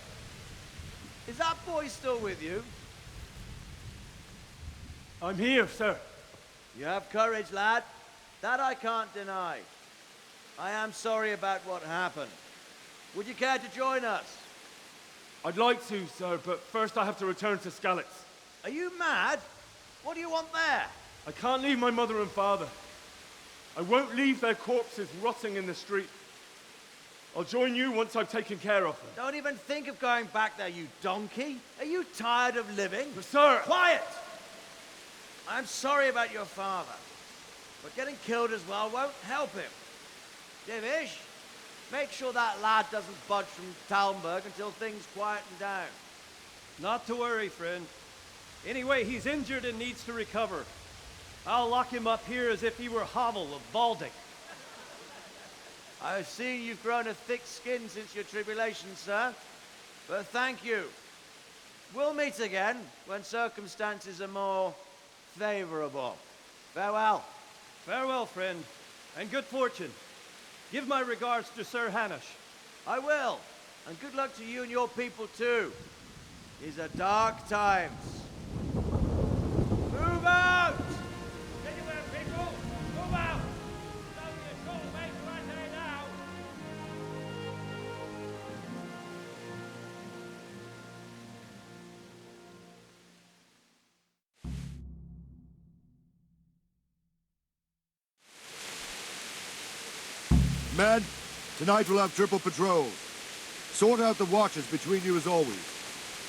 Q: Is that boy still with you?
G: I'm here, sir.
Q: You have courage, lad. That I can't deny. I am sorry about what happened. Would you care to join us?
J: I'd like to, sir, but first I have to return to Skalitz.
Q: Are you mad? What do you want there?
J: I can't leave my mother and father. I won't leave their corpses rotting in the street. I'll join you once I've taken care of them.
Q: Don't even think of going back there, you donkey. Are you tired of living?
J: But sir!
Q: Quiet! I'm sorry about your father, but getting killed as well won't help him. Divish, make sure that lad doesn't budge from Talmberg until things quieten down.
G: Not to worry, friend. Anyway, he's injured and needs to recover. I'll lock him up here as if he were Havel of Baldic.
Q: I've seen you've grown a thick skin since your tribulation, sir. But thank you. We'll meet again when circumstances are more favorable. Farewell.
G: Farewell, friend, and good fortune. Give my regards to Sir Hanush.
Q: I will. And good luck to you and your people, too. These are dark times. Move out!
J: Anywhere, people! Move out! It's only a short way to Rattay now!
Y: Men, tonight we'll have triple patrols. Sort out the watches between you as always.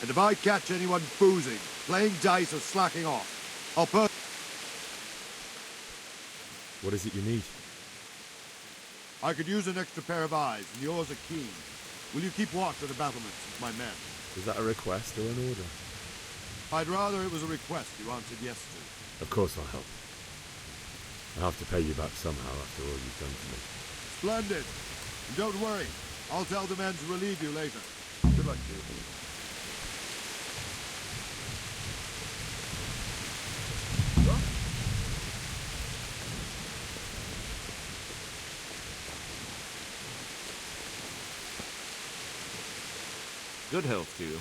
Y: And if I catch anyone boozing, playing dice or slacking off, I'll
E: What is it you need?
Y: I could use an extra pair of eyes, and yours are keen. Will you keep watch of the battlements with my men?
E: Is that a request or an order?
Y: I'd rather it was a request you answered yes to.
E: Of course I'll help. I'll have to pay you back somehow after all you've done for me.
Y: Splendid. And don't worry, I'll tell the men to relieve you later. Good luck to you.
P: Good health to you.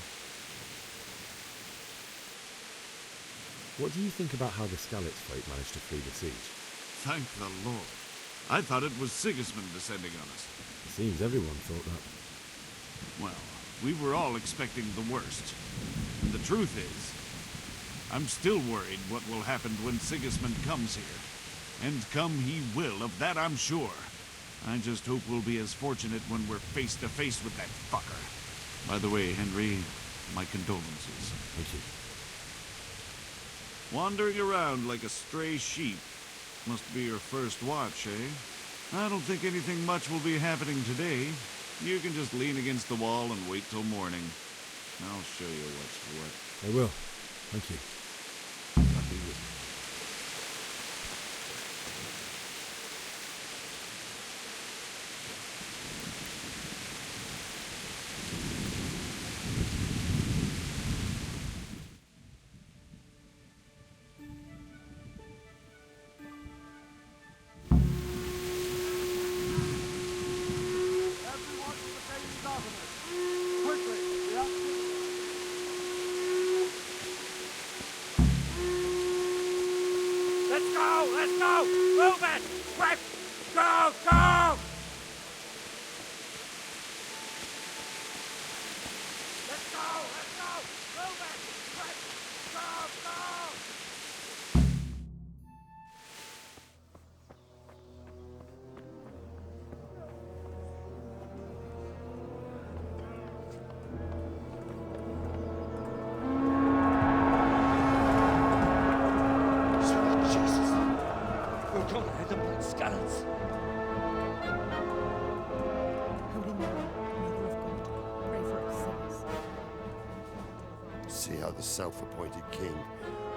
E: What do you think about how the Skalitz fleet managed to flee the siege?
P: Thank the Lord. I thought it was Sigismund descending on us.
E: It seems everyone thought that.
P: Well, we were all expecting the worst. And the truth is, I'm still worried what will happen when Sigismund comes here. And come he will, of that I'm sure. I just hope we'll be as fortunate when we're face to face with that fucker. By the way, Henry, my condolences.
E: Thank you.
P: Wandering around like a stray sheep. Must be your first watch, eh? I don't think anything much will be happening today. You can just lean against the wall and wait till morning. I'll show you what's what.
E: I will. Thank you.
P: I'll be with you.
J: Let's go! Move it! Quick! Go! Go! Let's go! Let's go!
B: See how the self-appointed king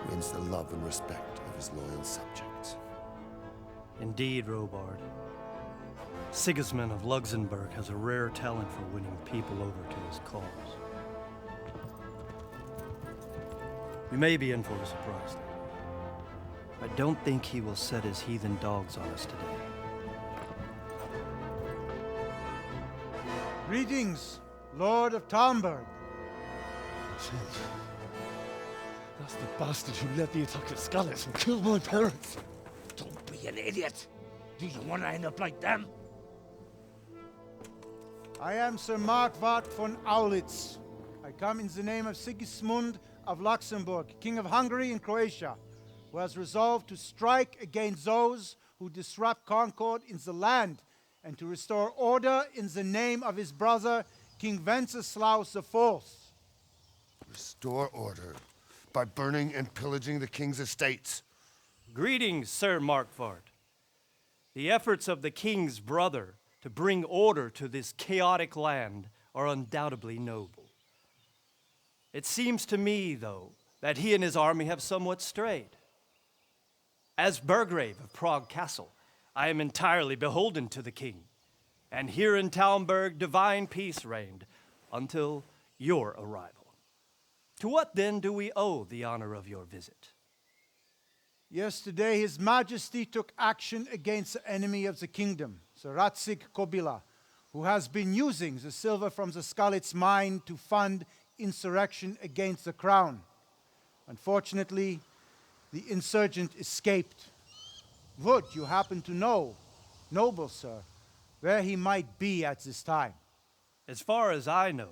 B: wins the love and respect of his loyal subjects.
G: Indeed, Robard. Sigismund of Luxembourg has a rare talent for winning people over to his cause. We may be in for a surprise, though. I don't think he will set his heathen dogs on us today.
A: Greetings, Lord of Talmberg.
U: That's the bastard who led the attack at Skalitz and killed my parents.
C: Don't be an idiot. Do you want to end up like them?
A: I am Sir Markwart von Aulitz. I come in the name of Sigismund of Luxembourg, King of Hungary and Croatia, who has resolved to strike against those who disrupt concord in the land and to restore order in the name of his brother, King Wenceslaus IV.
B: Restore order by burning and pillaging the king's estates.
G: Greetings, Sir Markwart. The efforts of the king's brother to bring order to this chaotic land are undoubtedly noble. It seems to me, though, that he and his army have somewhat strayed. As Burgrave of Prague Castle, I am entirely beholden to the king, and here in Talmberg divine peace reigned until your arrival. To what then do we owe the honor of your visit?
A: Yesterday, His Majesty took action against the enemy of the kingdom, Sir Radzig Kobyla, who has been using the silver from the Skalitz mine to fund insurrection against the crown. Unfortunately, the insurgent escaped. Would you happen to know, noble sir, where he might be at this time?
G: As far as I know,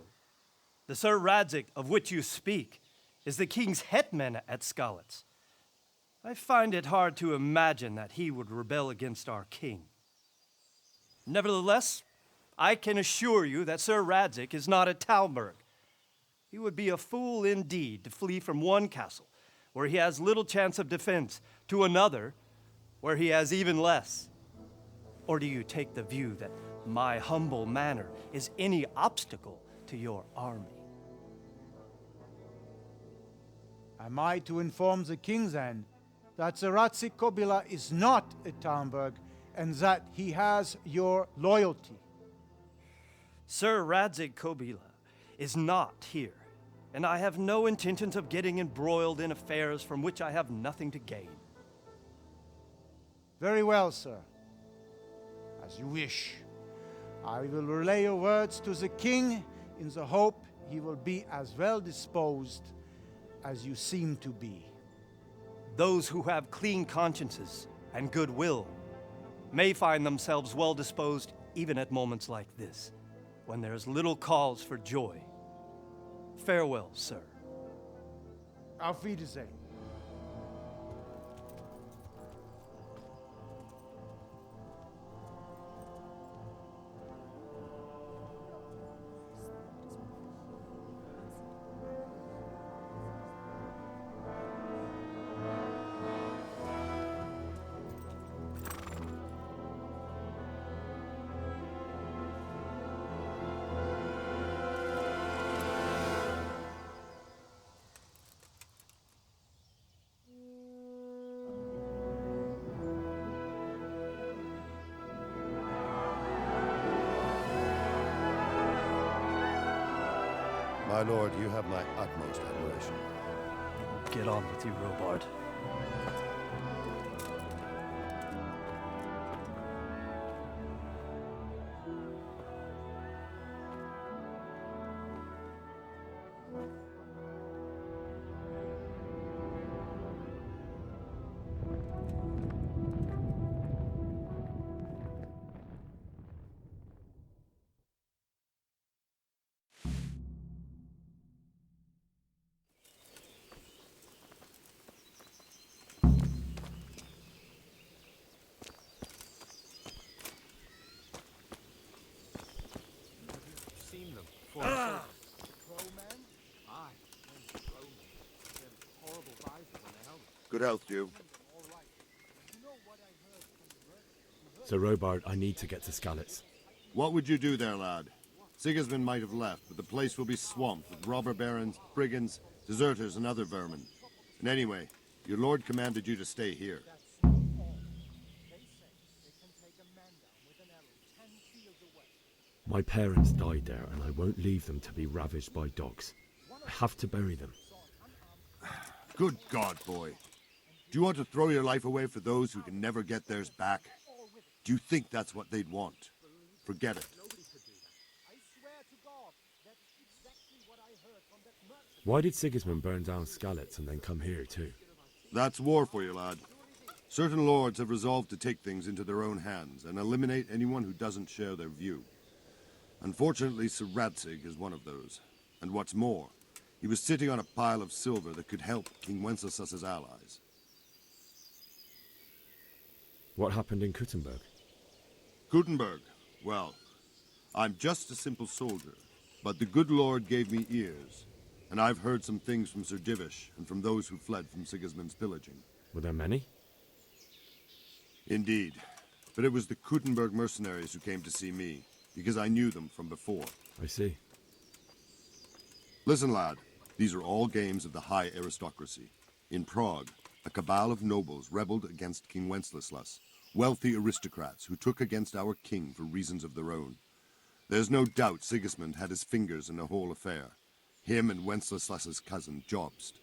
G: the Sir Radzig of which you speak is the king's hetman at Skalitz. I find it hard to imagine that he would rebel against our king. Nevertheless, I can assure you that Sir Radzig is not at Talmberg. He would be a fool indeed to flee from one castle, where he has little chance of defense, to another, where he has even less. Or do you take the view that my humble manner is any obstacle to your army?
A: Am I to inform the king then that Sir Radzig Kobyla is not at Talmberg and that he has your loyalty?
G: Sir Radzig Kobyla is not here, and I have no intentions of getting embroiled in affairs from which I have nothing to gain.
A: Very well, sir. As you wish. I will relay your words to the king in the hope he will be as well disposed as you seem to be.
G: Those who have clean consciences and goodwill may find themselves well disposed even at moments like this, when there is little cause for joy. Farewell, sir.
A: Auf Wiedersehen.
B: My lord, you have my utmost admiration.
G: Get on with you, Robard.
A: for us.
Y: Good health, you.
E: Sir Robard, I need to get to Skalitz.
Y: What would you do there, lad? Sigismund might have left, but the place will be swamped with robber barons, brigands, deserters, and other vermin. And anyway, your lord commanded you to stay here.
E: My parents died there, and I won't leave them to be ravaged by dogs. I have to bury them.
Y: Good God, boy. Do you want to throw your life away for those who can never get theirs back? Do you think that's what they'd want? Forget it.
E: Why did Sigismund burn down Skalitz and then come here too?
Y: That's war for you, lad. Certain lords have resolved to take things into their own hands and eliminate anyone who doesn't share their view. Unfortunately, Sir Radzig is one of those. And what's more, he was sitting on a pile of silver that could help King Wenceslas's allies.
E: What happened in Kuttenberg?
Y: Kuttenberg? Well, I'm just a simple soldier, but the good Lord gave me ears, and I've heard some things from Sir Divish and from those who fled from Sigismund's pillaging.
E: Were there many?
Y: Indeed, but it was the Kuttenberg mercenaries who came to see me, because I knew them from before.
E: I see.
Y: Listen, lad, these are all games of the high aristocracy. In Prague, a cabal of nobles rebelled against King Wenceslas, wealthy aristocrats who took against our king for reasons of their own. There's no doubt Sigismund had his fingers in the whole affair, him and Wenceslas's cousin Jobst.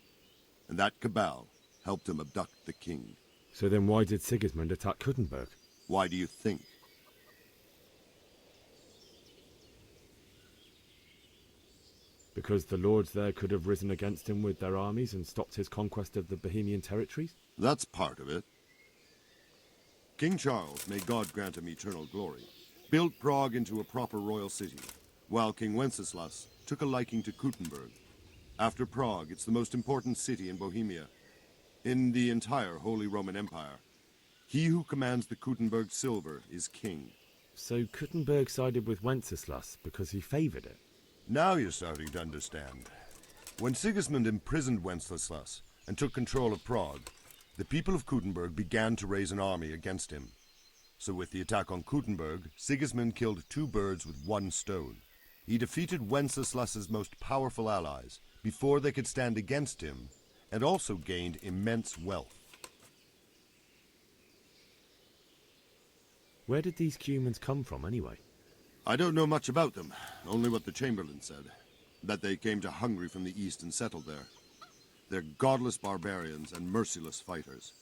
Y: And that cabal helped him abduct the king.
E: So then why did Sigismund attack Kuttenberg?
Y: Why do you think?
E: Because the lords there could have risen against him with their armies and stopped his conquest of the Bohemian territories?
Y: That's part of it. King Charles, may God grant him eternal glory, built Prague into a proper royal city, while King Wenceslas took a liking to Kuttenberg. After Prague, it's the most important city in Bohemia, in the entire Holy Roman Empire. He who commands the Kuttenberg silver is king.
E: So Kuttenberg sided with Wenceslas because he favoured it?
Y: Now you're starting to understand. When Sigismund imprisoned Wenceslas and took control of Prague, the people of Kuttenberg began to raise an army against him. So with the attack on Kuttenberg, Sigismund killed two birds with one stone. He defeated Wenceslas's most powerful allies before they could stand against him, and also gained immense wealth.
E: Where did these Cumans come from anyway?
Y: I don't know much about them, only what the Chamberlain said, that they came to Hungary from the east and settled there. They're godless barbarians and merciless fighters.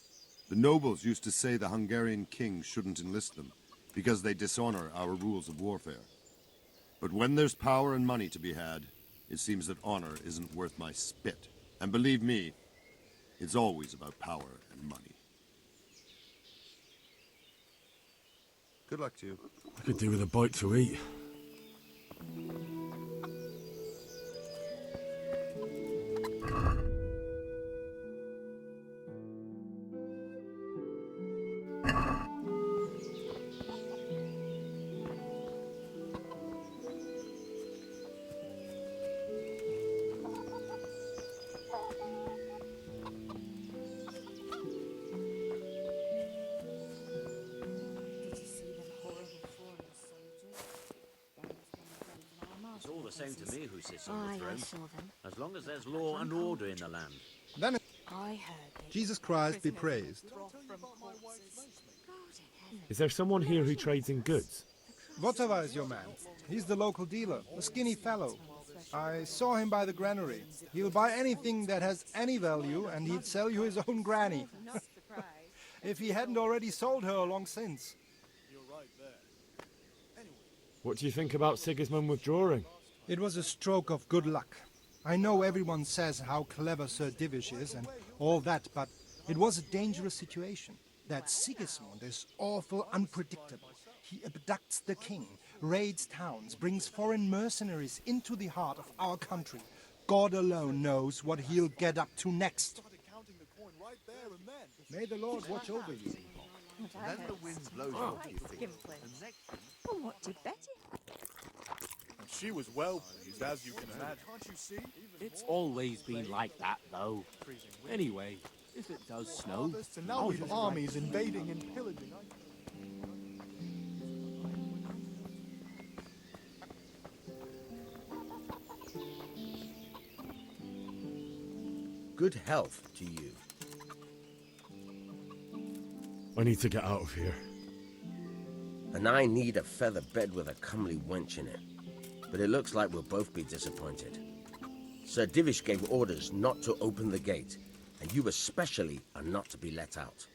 Y: The nobles used to say the Hungarian king shouldn't enlist them, because they dishonor our rules of warfare. But when there's power and money to be had, it seems that honor isn't worth my spit. And believe me, it's always about power and money. Good luck to you.
E: I could do with a bite to eat.
C: It's all the same to me who sits on
R: Aye,
C: the
R: I
C: throne.
R: saw them.
C: As long as there's law and order in the land.
L: Then
R: I heard they
L: Jesus Christ be praised.
E: Is there someone here who trades in goods?
L: Whatever is your man? He's the local dealer, a skinny fellow. I saw him by the granary. He'll buy anything that has any value, and he'd sell you his own granny. If he hadn't already sold her long since.
E: What do you think about Sigismund withdrawing?
L: It was a stroke of good luck. I know everyone says how clever Sir Divish is and all that, but it was a dangerous situation. That Sigismund is awful unpredictable. He abducts the king, raids towns, brings foreign mercenaries into the heart of our country. God alone knows what he'll get up to next. May the Lord watch over you.
T: Then the wind blows off, you think.
V: Well, what did Betty?
F: She was well pleased, as you can imagine. Can't you see?
R: It's always been like that, though. Anyway, if it does snow,
F: And now we've armies invading and pillaging.
C: Good health to you.
E: I need to get out of here.
C: And I need a feather bed with a comely wench in it. But it looks like we'll both be disappointed. Sir Divish gave orders not to open the gate, and you especially are not to be let out.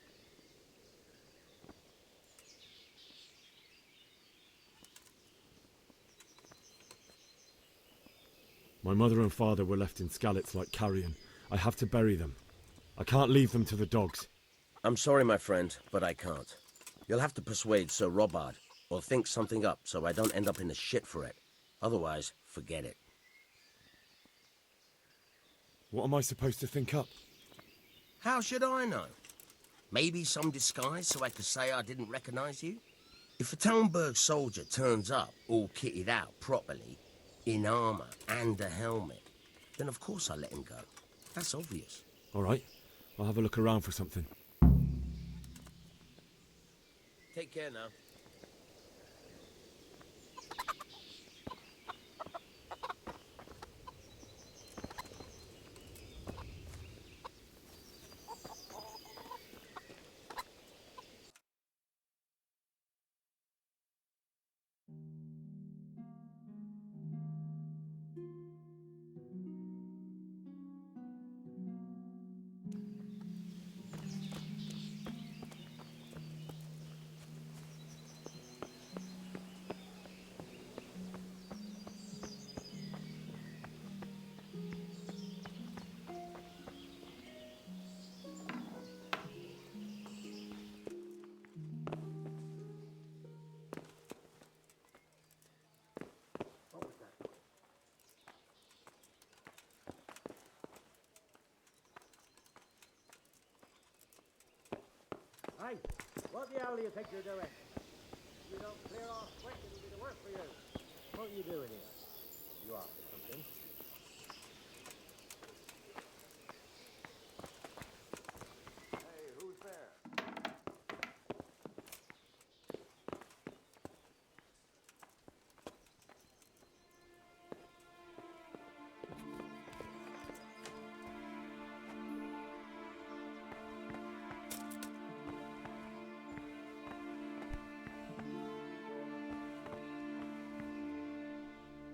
E: My mother and father were left in Skalitz like carrion. I have to bury them. I can't leave them to the dogs.
C: I'm sorry, my friend, but I can't. You'll have to persuade Sir Robard, or think something up so I don't end up in the shit for it. Otherwise, forget it.
E: What am I supposed to think up?
C: How should I know? Maybe some disguise so I could say I didn't recognize you? If a Talmberg soldier turns up all kitted out properly, in armor and a helmet, then of course I let him go. That's obvious.
E: All right, I'll have a look around for something.
C: Take care now.
T: Hey, what the hell do you think you're doing? If you don't clear off quick, it'll be the worse for you. What are you doing here? You after something?
F: Hey, who's there?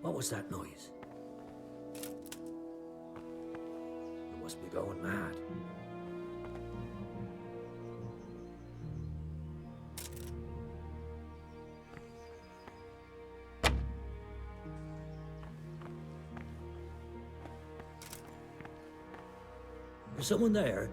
T: What was that noise? You must be going mad. Is someone there?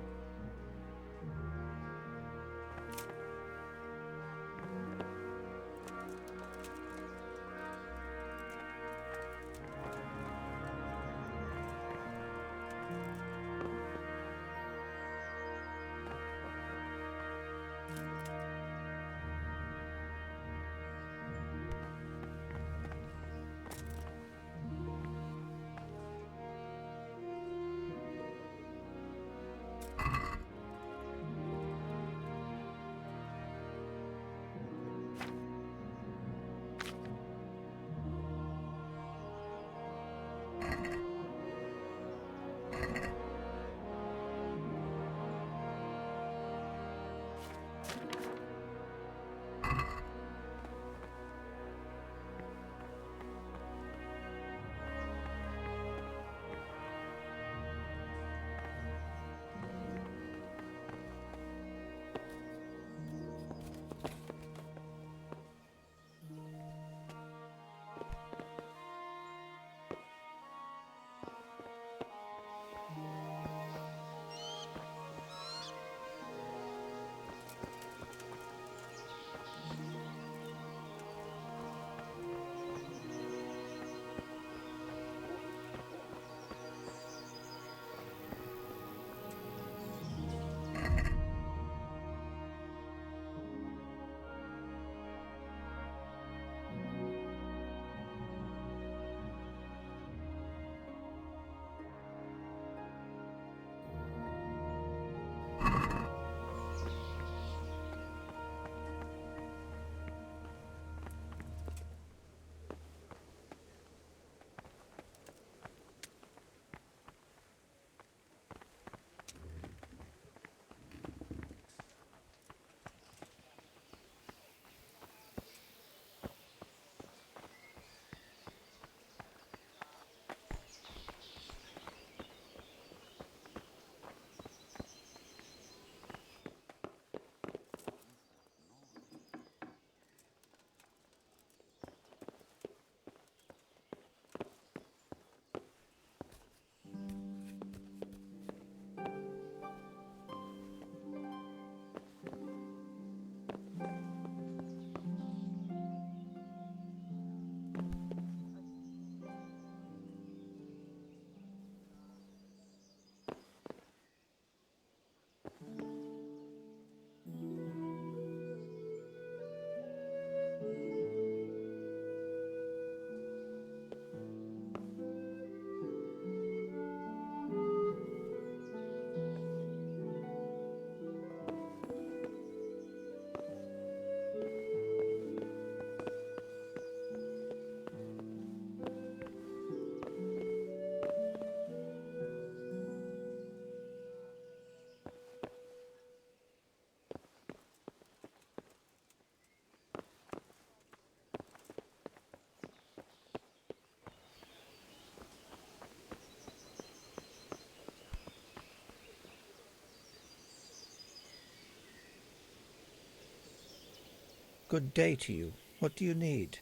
O: Good day to you. What do you need?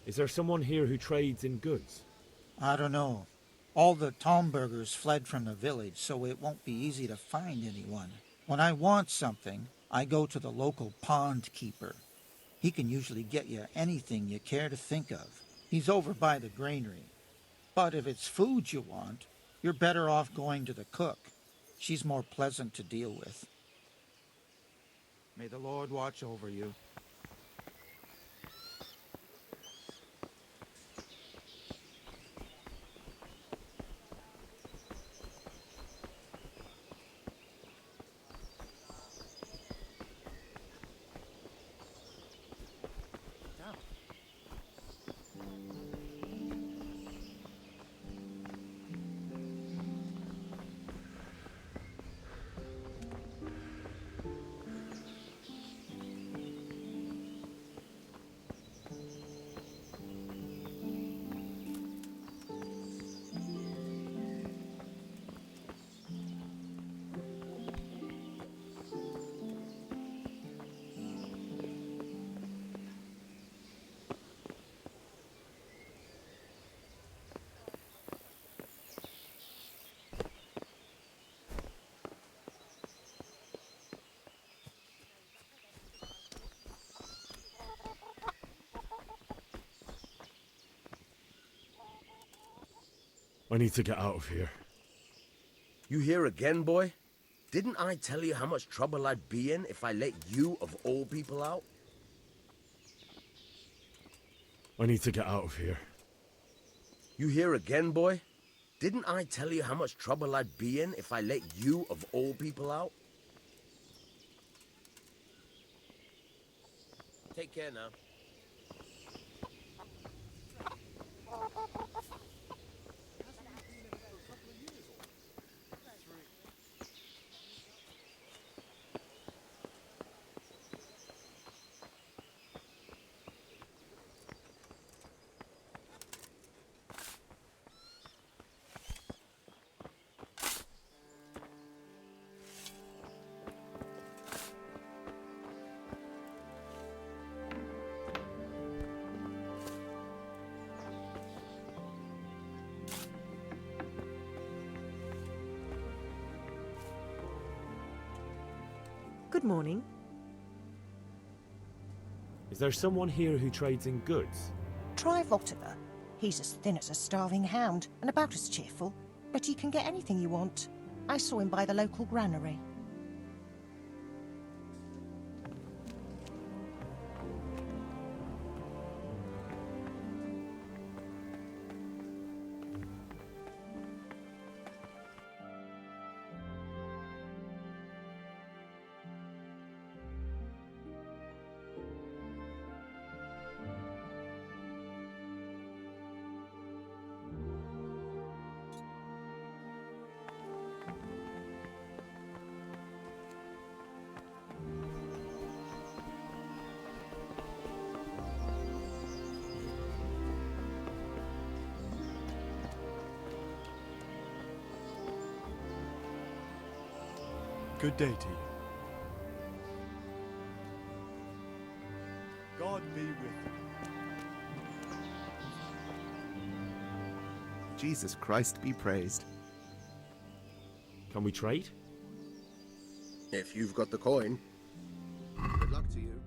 E: Is there someone here who trades in goods?
O: I don't know. All the Talmbergers fled from the village, so it won't be easy to find anyone. When I want something, I go to the local pond keeper. He can usually get you anything you care to think of. He's over by the granary. But if it's food you want, you're better off going to the cook. She's more pleasant to deal with. May the Lord watch over you.
E: I need to get out of here.
C: You here again, boy? Didn't I tell you how much trouble I'd be in if I let you, of all people, out?
E: I need to get out of here.
C: You here again, boy? Didn't I tell you how much trouble I'd be in if I let you, of all people, out? Take care now.
H: Good morning.
E: Is there someone here who trades in goods?
M: Try Vottiver. He's as thin as a starving hound and about as cheerful, but he can get anything you want. I saw him by the local granary.
V: Good day to you. God be with you.
W: Jesus Christ be praised.
E: Can we trade?
C: If you've got the coin.
W: Good luck to you.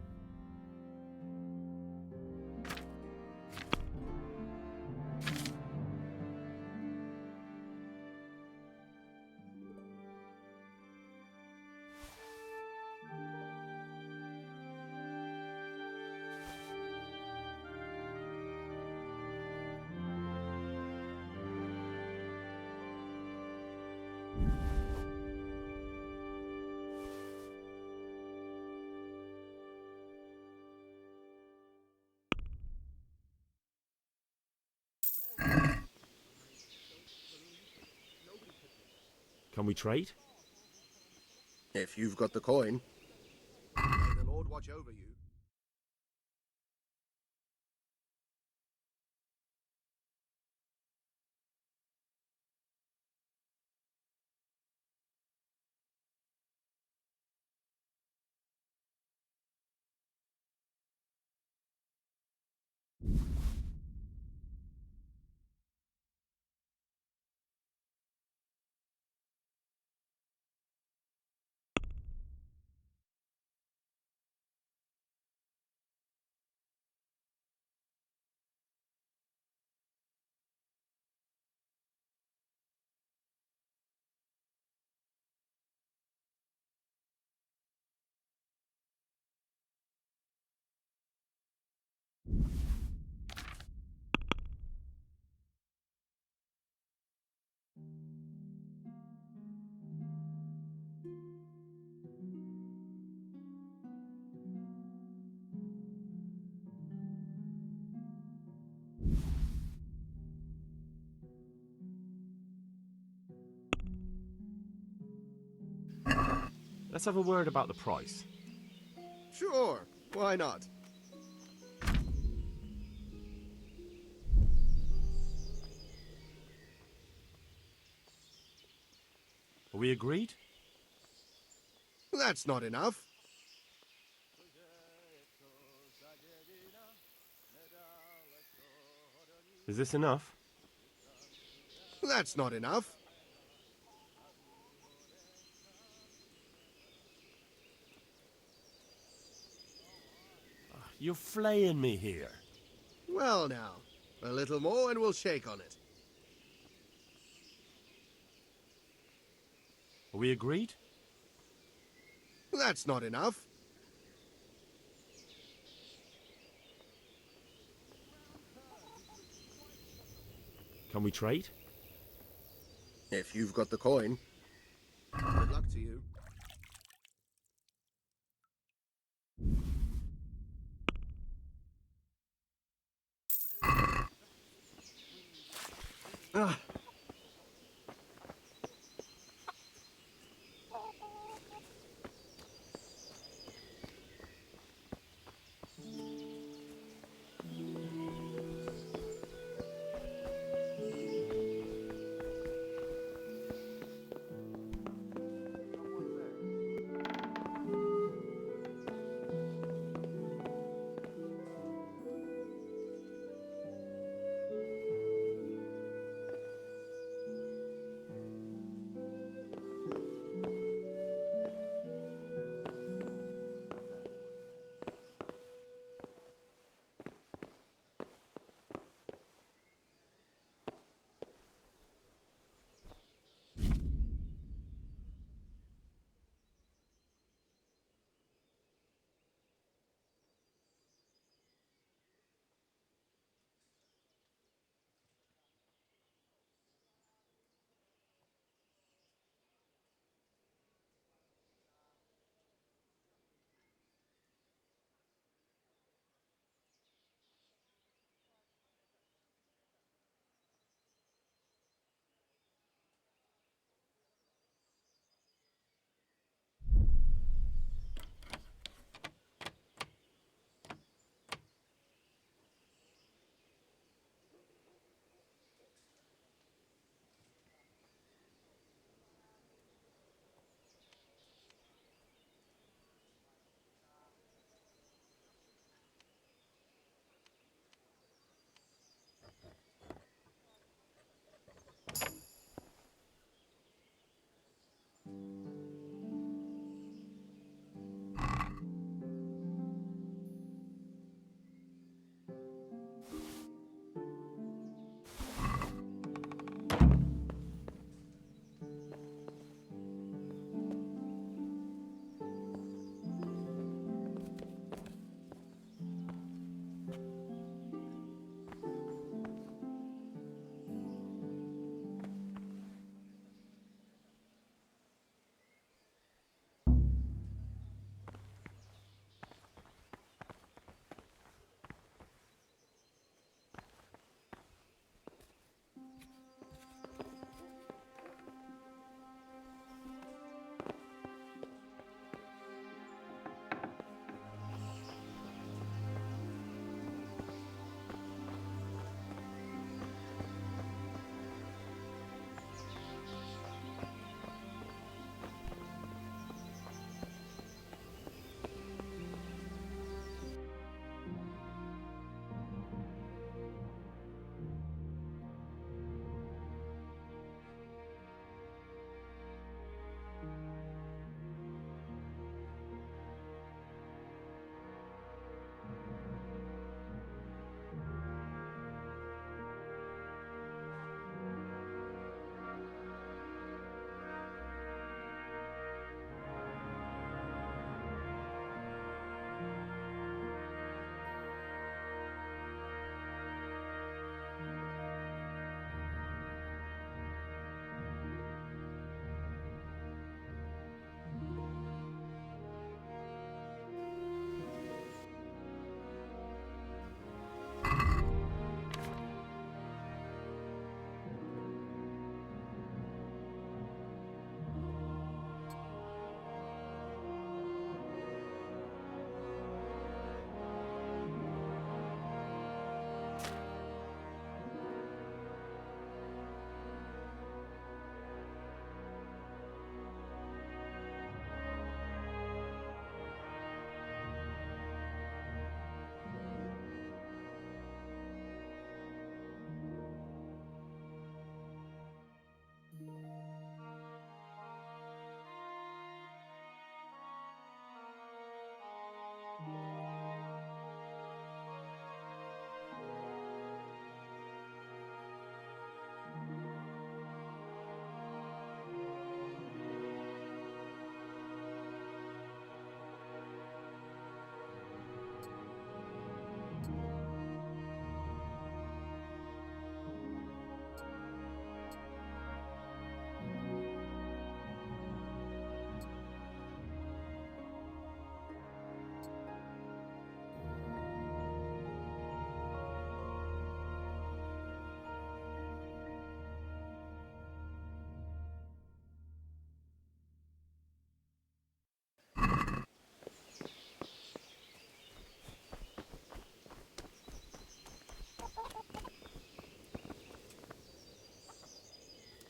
E: Can we trade?
C: If you've got the coin.
W: May the Lord watch over you.
E: Let's have a word about the price.
W: Sure, why not?
E: Are we agreed?
W: That's not enough.
E: Is this enough?
W: That's not enough.
E: You're flaying me here.
W: Well now, a little more and we'll shake on it.
E: Are we agreed?
W: That's not enough.
E: Can we trade?
W: If you've got the coin. Good luck to you.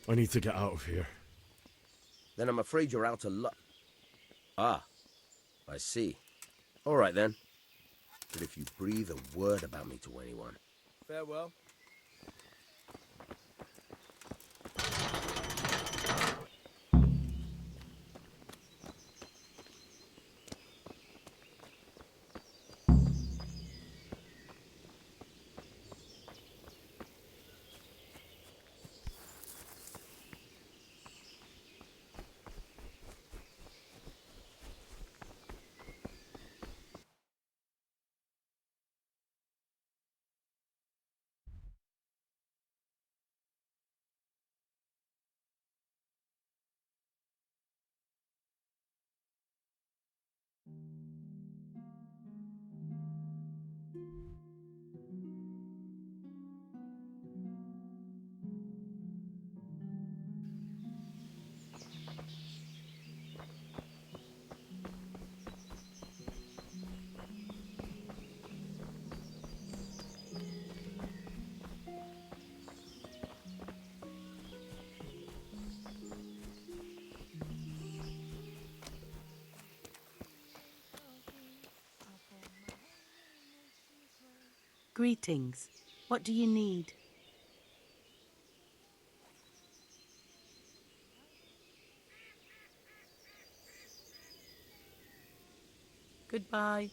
E: I need to get out of here.
C: Then I'm afraid you're out of luck. Ah, I see. All right then. But if you breathe a word about me to anyone...
D: Farewell.
K: Greetings. What do you need? Goodbye.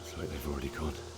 E: It's like they've already gone.